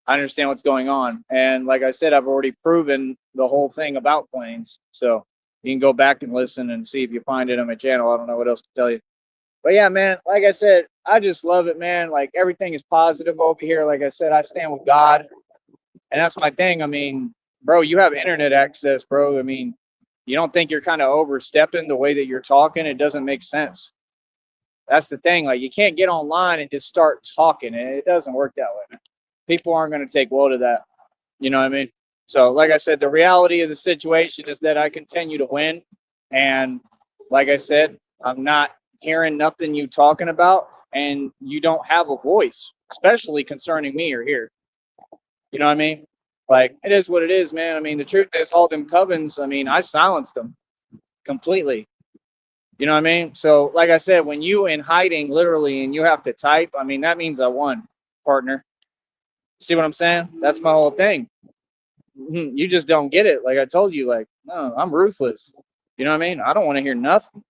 A: I understand what's going on. And like I said, I've already proven the whole thing about planes. So you can go back and listen and see if you find it on my channel. I don't know what else to tell you. But yeah, man, like I said, I just love it, man. Like, everything is positive over here. Like I said, I stand with God. And that's my thing. I mean, bro, you have internet access, bro. I mean, you don't think you're kind of overstepping the way that you're talking? It doesn't make sense. That's the thing. Like, you can't get online and just start talking. It doesn't work that way. People aren't going to take well to that. You know what I mean? So, like I said, the reality of the situation is that I continue to win. And like I said, I'm not hearing nothing you talking about, and you don't have a voice, especially concerning me or here. You know what I mean? Like, it is what it is, man. I mean, the truth is, all them covens, I mean, I silenced them completely. You know what I mean? So, like I said, when you in hiding literally and you have to type, I mean, that means I won, partner. See what I'm saying? That's my whole thing. You just don't get it. Like I told you, like, no, I'm ruthless. You know what I mean? I don't want to hear nothing.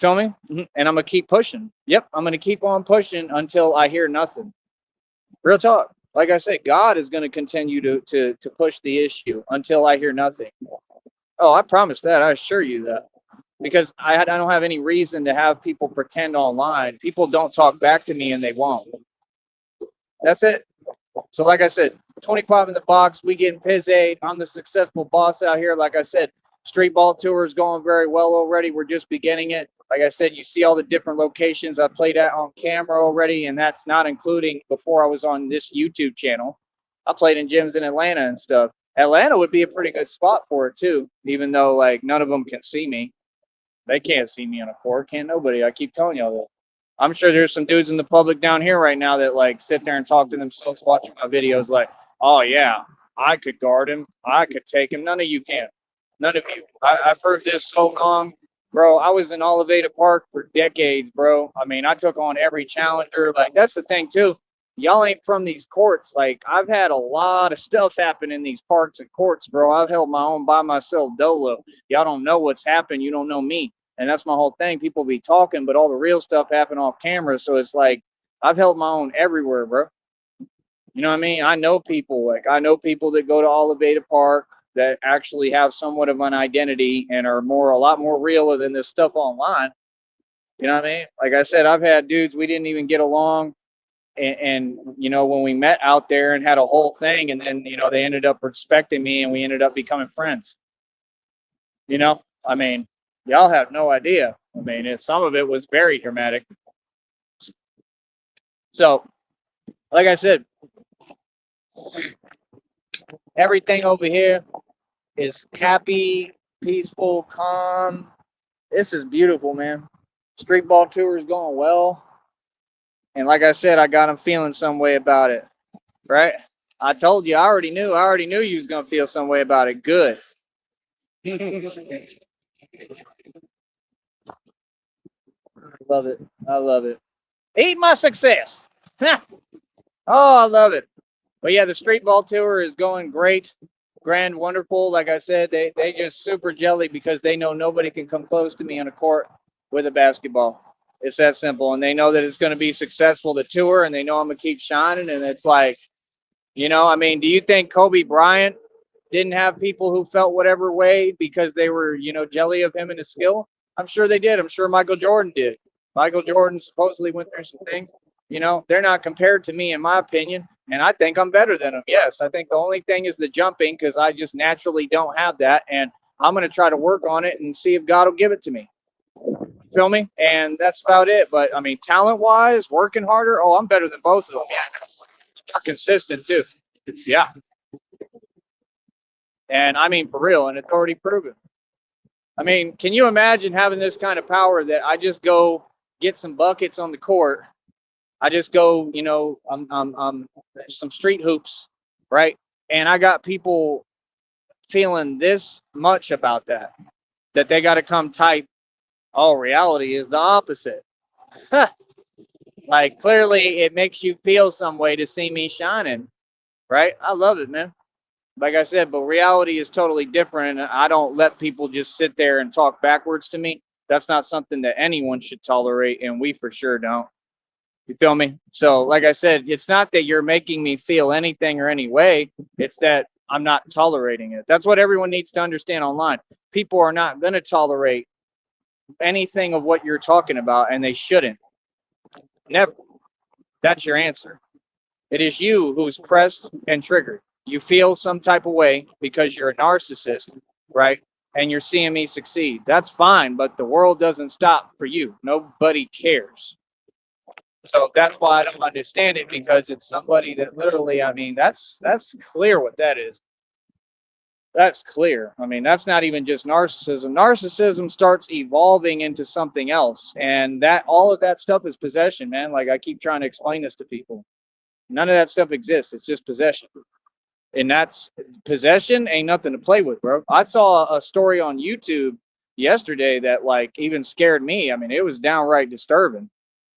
A: Feel me? And I'm gonna keep pushing. Yep, I'm gonna keep on pushing until I hear nothing. Real talk. Like I said, God is gonna continue to push the issue until I hear nothing. Oh, I promise that. I assure you that. Because I don't have any reason to have people pretend online. People don't talk back to me and they won't. That's it. So like I said, 25 in the box, we getting Piz-8. I'm the successful boss out here. Like I said, street ball tour is going very well already. We're just beginning it. Like I said, you see all the different locations I played at on camera already, and that's not including before I was on this YouTube channel. I played in gyms in Atlanta and stuff. Atlanta would be a pretty good spot for it too, even though like none of them can see me. They can't see me on a court. Can't nobody. I keep telling y'all that. I'm sure there's some dudes in the public down here right now that like sit there and talk to themselves watching my videos like, oh yeah, I could guard him. I could take him. None of you can. None of you. I've heard this so long. Bro, I was in Olivetta Park for decades, bro. I mean, I took on every challenger. Like, that's the thing, too. Y'all ain't from these courts. Like, I've had a lot of stuff happen in these parks and courts, bro. I've held my own by myself dolo. Y'all don't know what's happened. You don't know me. And that's my whole thing. People be talking, but all the real stuff happen off camera. So it's like, I've held my own everywhere, bro. You know what I mean? I know people. Like, I know people that go to Olivetta Park that actually have somewhat of an identity and are a lot more real than this stuff online. You know what I mean? Like I said, I've had dudes we didn't even get along, and you know, when we met out there and had a whole thing, and then you know they ended up respecting me, and we ended up becoming friends. You know, I mean, y'all have no idea. I mean, some of it was very dramatic. So, like I said, everything over here is happy, peaceful, calm. This is beautiful, man. Street ball tour is going well. And like I said, I got him feeling some way about it, right? I told you, I already knew. I already knew you was going to feel some way about it. Good. I love it. I love it. Eat my success. Oh, I love it. But yeah, the street ball tour is going great. Grand, wonderful. Like I said, they just super jelly because they know nobody can come close to me on a court with a basketball. It's that simple. And they know that it's going to be successful, the tour, and they know I'm going to keep shining. And it's like, you know, I mean, do you think Kobe Bryant didn't have people who felt whatever way because they were, you know, jelly of him and his skill? I'm sure they did. I'm sure Michael Jordan did. Michael Jordan supposedly went through some things. You know, they're not compared to me, in my opinion. And I think I'm better than them. Yes, I think the only thing is the jumping because I just naturally don't have that. And I'm going to try to work on it and see if God will give it to me. Feel me? And that's about it. But I mean, talent wise, working harder, oh, I'm better than both of them. Yeah. I'm consistent too. Yeah. And I mean, for real. And it's already proven. I mean, can you imagine having this kind of power that I just go get some buckets on the court? I just go, you know, some street hoops, right? And I got people feeling this much about that they got to come type. Oh, reality is the opposite. Like, clearly it makes you feel some way to see me shining, right? I love it, man. Like I said, but reality is totally different. And I don't let people just sit there and talk backwards to me. That's not something that anyone should tolerate, and we for sure don't. You feel me? So, like I said, it's not that you're making me feel anything or any way. It's that I'm not tolerating it. That's what everyone needs to understand online. People are not going to tolerate anything of what you're talking about, and they shouldn't. Never. That's your answer. It is you who's pressed and triggered. You feel some type of way because you're a narcissist, right? And you're seeing me succeed. That's fine, but the world doesn't stop for you. Nobody cares. So that's why I don't understand it, because it's somebody that literally, I mean, that's clear what that is. That's clear. I mean, that's not even just narcissism. Narcissism starts evolving into something else. And that all of that stuff is possession, man. Like I keep trying to explain this to people. None of that stuff exists. It's just possession. And that's possession ain't nothing to play with, bro. I saw a story on YouTube yesterday that like even scared me. I mean, it was downright disturbing,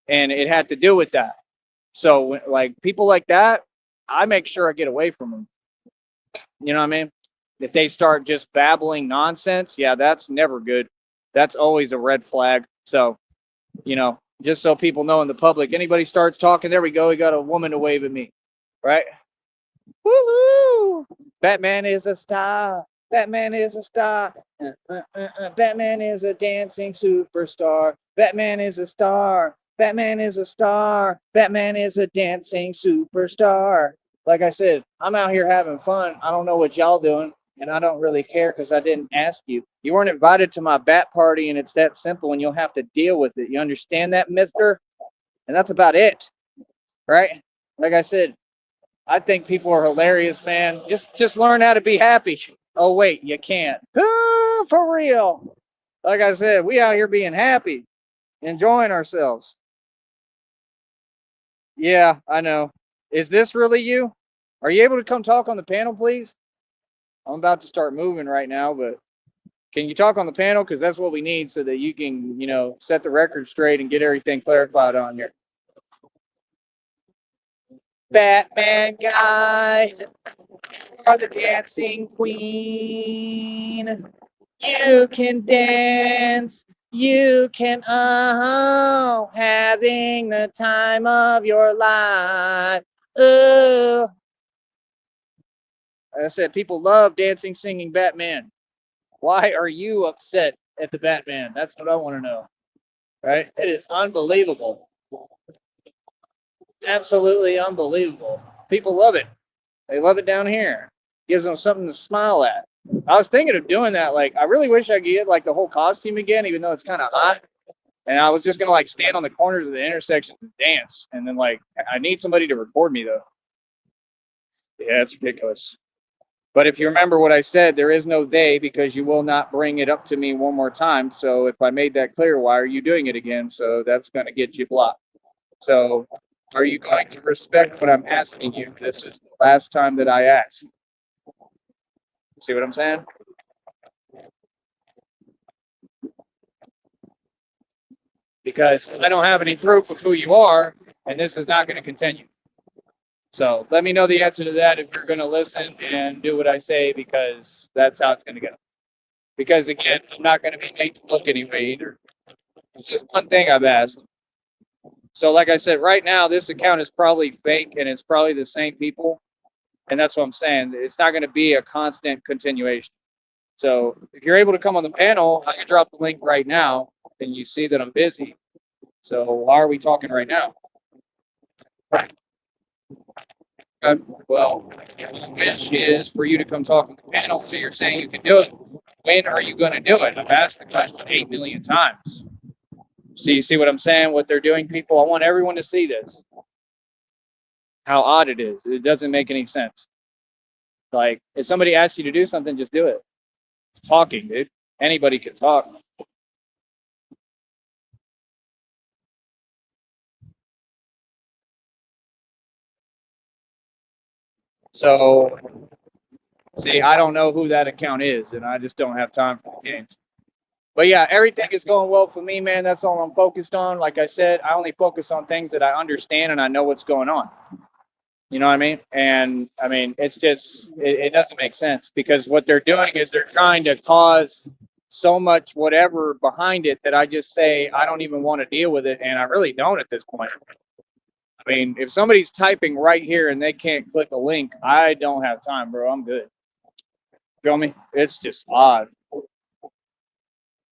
A: and it had to do with that. So like people like that, I make sure I get away from them. You know what I mean? If they start just babbling nonsense, yeah, that's never good. That's always a red flag. So, just so people know in the public, anybody starts talking, there we go, we got a woman to wave at me, right? Woo-hoo! Batman is a star. Batman is a star. Batman is a dancing superstar. Batman is a star. Batman is a star. Batman is a dancing superstar. Like I said, I'm out here having fun. I don't know what y'all doing, and I don't really care because I didn't ask you. You weren't invited to my bat party, and it's that simple, and you'll have to deal with it. You understand that, mister? And that's about it, right? Like I said, I think people are hilarious, man. Just learn how to be happy. Oh wait, you can't. For real. Like I said, we out here being happy, enjoying ourselves. Yeah, I know. Is this really you? Are you able to come talk on the panel, please? I'm about to start moving right now, but can you talk on the panel? Because that's what we need so that you can, set the record straight and get everything clarified on here. Batman guy, are the dancing queen. You can dance. You can, having the time of your life. Like I said, people love dancing, singing Batman. Why are you upset at the Batman? That's what I want to know. Right? It is unbelievable. Absolutely unbelievable. People love it. They love it down here. Gives them something to smile at. I was thinking of doing that. Like, I really wish I could get like the whole costume again, even though it's kind of hot. And I was just gonna like stand on the corners of the intersections and dance. And then like, I need somebody to record me though. Yeah, it's ridiculous. But if you remember what I said, there is no they because you will not bring it up to me one more time. So if I made that clear, why are you doing it again? So that's going to get you blocked. So are you going to respect what I'm asking you? This is the last time that I ask. See what I'm saying? Because I don't have any proof of who you are, and this is not going to continue. So let me know the answer to that if you're going to listen and do what I say, because that's how it's going to go. Because again, I'm not going to be made to look anyway either. It's just one thing I've asked. So like I said, right now this account is probably fake and it's probably the same people. And that's what I'm saying. It's not going to be a constant continuation. So if you're able to come on the panel, I can drop the link right now and you see that I'm busy. So why are we talking right now? Well, my wish is for you to come talk on the panel. So you're saying you can do it. When are you going to do it? I've asked the question 8 million times. So you see what I'm saying? What they're doing, people? I want everyone to see this. How odd it is. It doesn't make any sense. Like, if somebody asks you to do something, just do it. It's talking, dude. Anybody can talk. So, see, I don't know who that account is, and I just don't have time for the games. But yeah, everything is going well for me, man. That's all I'm focused on. Like I said, I only focus on things that I understand and I know what's going on. You know what I mean? And I mean, it's just, it doesn't make sense because what they're doing is they're trying to cause so much whatever behind it that I just say, I don't even want to deal with it. And I really don't at this point. I mean, if somebody's typing right here and they can't click a link, I don't have time, bro. I'm good. Feel me? It's just odd.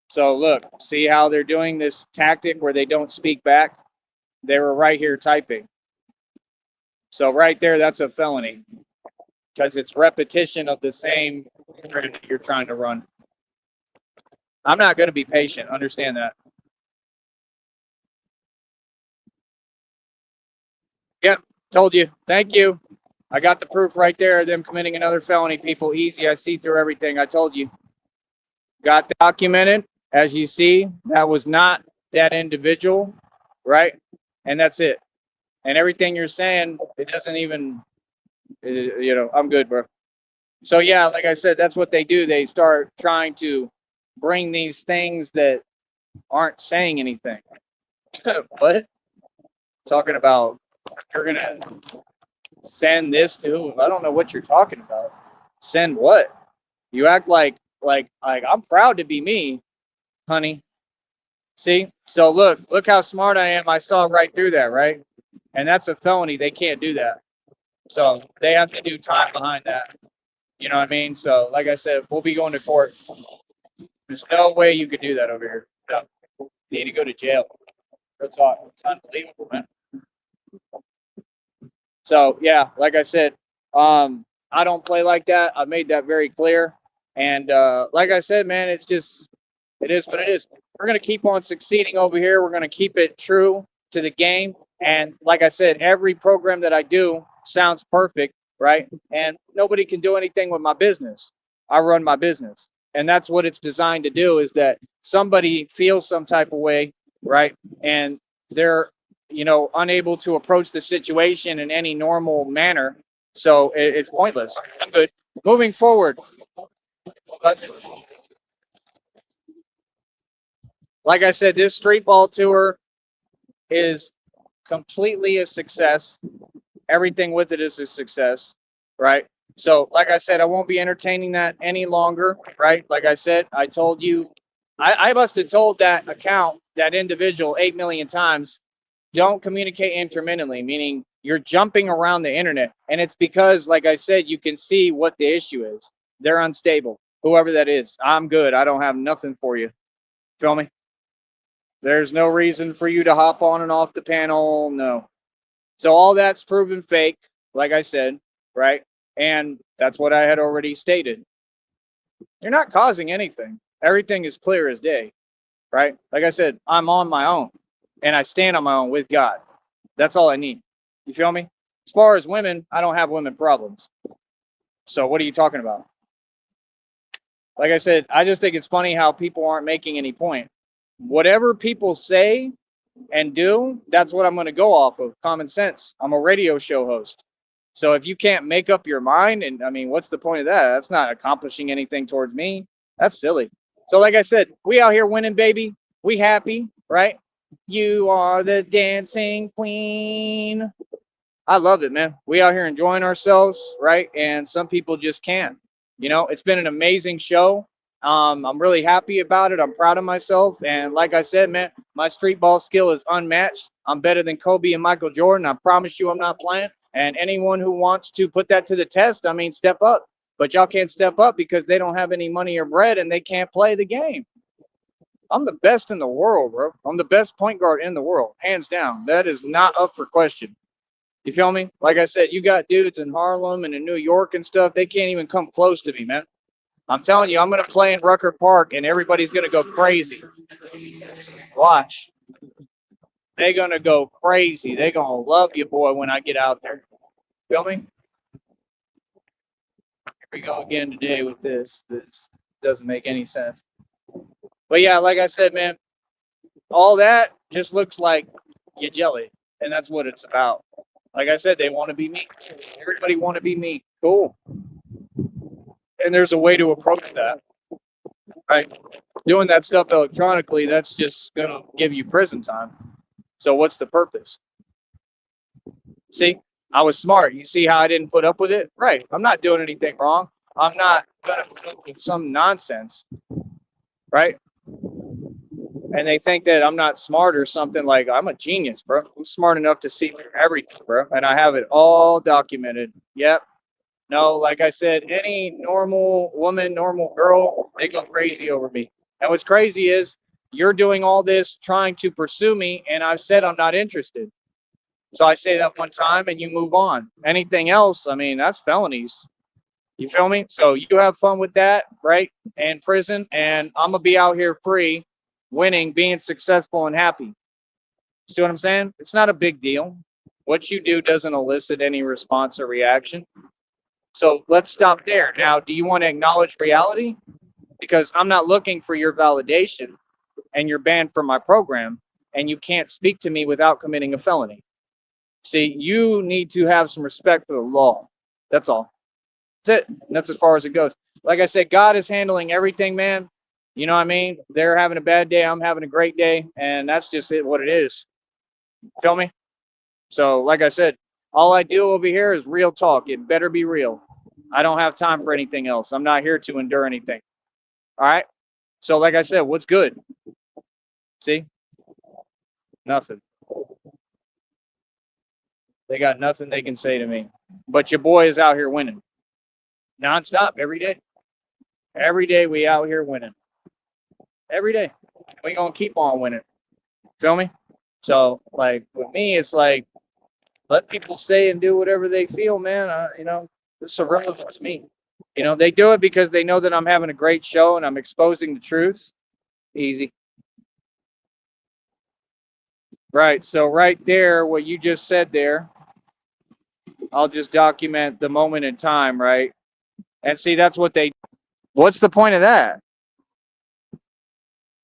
A: So look, see how they're doing this tactic where they don't speak back? They were right here typing. So right there, that's a felony because it's repetition of the same that you're trying to run. I'm not going to be patient. Understand that. Yep, told you. Thank you. I got the proof right there of them committing another felony, people. Easy. I see through everything. I told you. Got documented. As you see, that was not that individual, right? And that's it. And everything you're saying, it doesn't even, I'm good, bro. So yeah, like I said, that's what they do. They start trying to bring these things that aren't saying anything. What? Talking about you're gonna send this to? I don't know what you're talking about. Send what? You act like I'm proud to be me, honey. See? So look how smart I am. I saw right through that, right? And that's a felony. They can't do that. So they have to do time behind that. You know what I mean? So like I said, we'll be going to court. There's no way you could do that over here. No. You need to go to jail. That's all. It's unbelievable, man. So yeah, like I said, I don't play like that. I made that very clear. And like I said, man, it's just it is what it is. We're gonna keep on succeeding over here. We're gonna keep it true to the game. And like I said, every program that I do sounds perfect, right? And nobody can do anything with my business. I run my business. And that's what it's designed to do is that somebody feels some type of way, right? And they're, unable to approach the situation in any normal manner. So it's pointless. I'm good. Moving forward, like I said, this street ball tour is completely a success. Everything with it is a success, right? So, like I said, I won't be entertaining that any longer, right? Like I said, I told you, I must have told that account, that individual, 8 million times, don't communicate intermittently, meaning you're jumping around the internet. And it's because, like I said, you can see what the issue is. They're unstable, whoever that is. I'm good. I don't have nothing for you. Feel me? There's no reason for you to hop on and off the panel. No. So all that's proven fake, like I said, right? And that's what I had already stated. You're not causing anything. Everything is clear as day, right? Like I said, I'm on my own and I stand on my own with God. That's all I need. You feel me? As far as women, I don't have women problems. So what are you talking about? Like I said, I just think it's funny how people aren't making any point. Whatever people say and do, that's what I'm going to go off of. Common sense. I'm a radio show host. So if you can't make up your mind, and I mean, what's the point of that? That's not accomplishing anything towards me. That's silly. So like I said, we out here winning, baby. We happy, right? You are the dancing queen. I love it, man. We out here enjoying ourselves, right? And some people just can't. It's been an amazing show. I'm really happy about it. I'm proud of myself. And like I said, man, my street ball skill is unmatched. I'm better than Kobe and Michael Jordan. I promise you I'm not playing. And anyone who wants to put that to the test, I mean, step up. But y'all can't step up because they don't have any money or bread and they can't play the game. I'm the best in the world, bro. I'm the best point guard in the world, hands down. That is not up for question. You feel me? Like I said, you got dudes in Harlem and in New York and stuff. They can't even come close to me, man. I'm telling you, I'm going to play in Rucker Park and everybody's going to go crazy. Watch. They're going to go crazy. They're going to love you, boy, when I get out there. Feel me? Here we go again today with this. This doesn't make any sense. But yeah, like I said, man, all that just looks like you jelly. And that's what it's about. Like I said, they want to be me. Everybody want to be me. Cool. And there's a way to approach that, right? Doing that stuff electronically, that's just going to give you prison time. So what's the purpose? See, I was smart. You see how I didn't put up with it? Right. I'm not doing anything wrong. I'm not going to put up with some nonsense, right? And they think that I'm not smart or something. Like, I'm a genius, bro. I'm smart enough to see through everything, bro. And I have it all documented. Yep. No, like I said, any normal woman, normal girl, they go crazy over me. And what's crazy is you're doing all this trying to pursue me, and I've said I'm not interested. So I say that one time and you move on. Anything else, I mean, that's felonies. You feel me? So you have fun with that, right? In prison, and I'm gonna be out here free, winning, being successful and happy. See what I'm saying? It's not a big deal. What you do doesn't elicit any response or reaction. So let's stop there. Now, do you want to acknowledge reality? Because I'm not looking for your validation and you're banned from my program and you can't speak to me without committing a felony. See, you need to have some respect for the law. That's all. That's it. And that's as far as it goes. Like I said, God is handling everything, man. You know what I mean? They're having a bad day. I'm having a great day. And that's just it, what it is. Feel me? So, like I said, all I do over here is real talk. It better be real. I don't have time for anything else. I'm not here to endure anything. All right? So, like I said, what's good? See? Nothing. They got nothing they can say to me. But your boy is out here winning. Nonstop, every day. Every day we out here winning. Every day. We gonna keep on winning. Feel me? So, like, with me, it's like, let people say and do whatever they feel, man. It's irrelevant to me. They do it because they know that I'm having a great show and I'm exposing the truth. Easy. Right. So right there, what you just said there, I'll just document the moment in time, right? And see, that's what what's the point of that?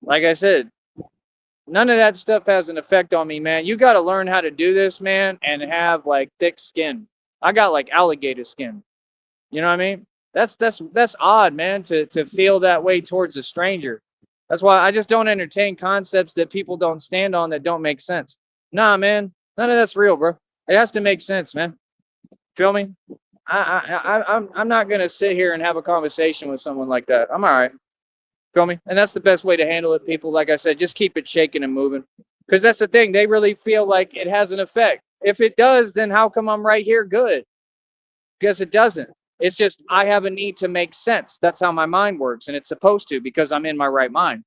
A: Like I said, none of that stuff has an effect on me, man. You got to learn how to do this, man, and have like thick skin. I got like alligator skin. You know what I mean? That's odd, man, to feel that way towards a stranger. That's why I just don't entertain concepts that people don't stand on that don't make sense. Nah, man, none of that's real, bro. It has to make sense, man. Feel me? I'm not gonna sit here and have a conversation with someone like that. I'm all right. Feel me? And that's the best way to handle it, people. Like I said, just keep it shaking and moving. Because that's the thing. They really feel like it has an effect. If it does, then how come I'm right here good? Because it doesn't. It's just I have a need to make sense. That's how my mind works. And it's supposed to because I'm in my right mind.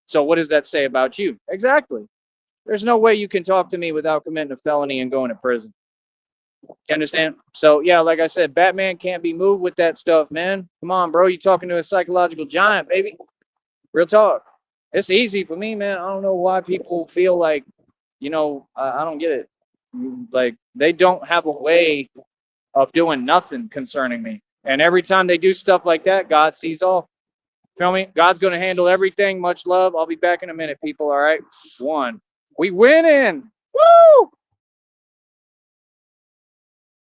A: So what does that say about you? Exactly. There's no way you can talk to me without committing a felony and going to prison. You understand? So yeah, like I said, Batman can't be moved with that stuff, man. Come on, bro. You talking to a psychological giant, baby. Real talk. It's easy for me, man. I don't know why people feel like, I don't get it. Like they don't have a way of doing nothing concerning me. And every time they do stuff like that, God sees all. Feel me? God's going to handle everything. Much love. I'll be back in a minute, people. All right. One. We winning. Woo!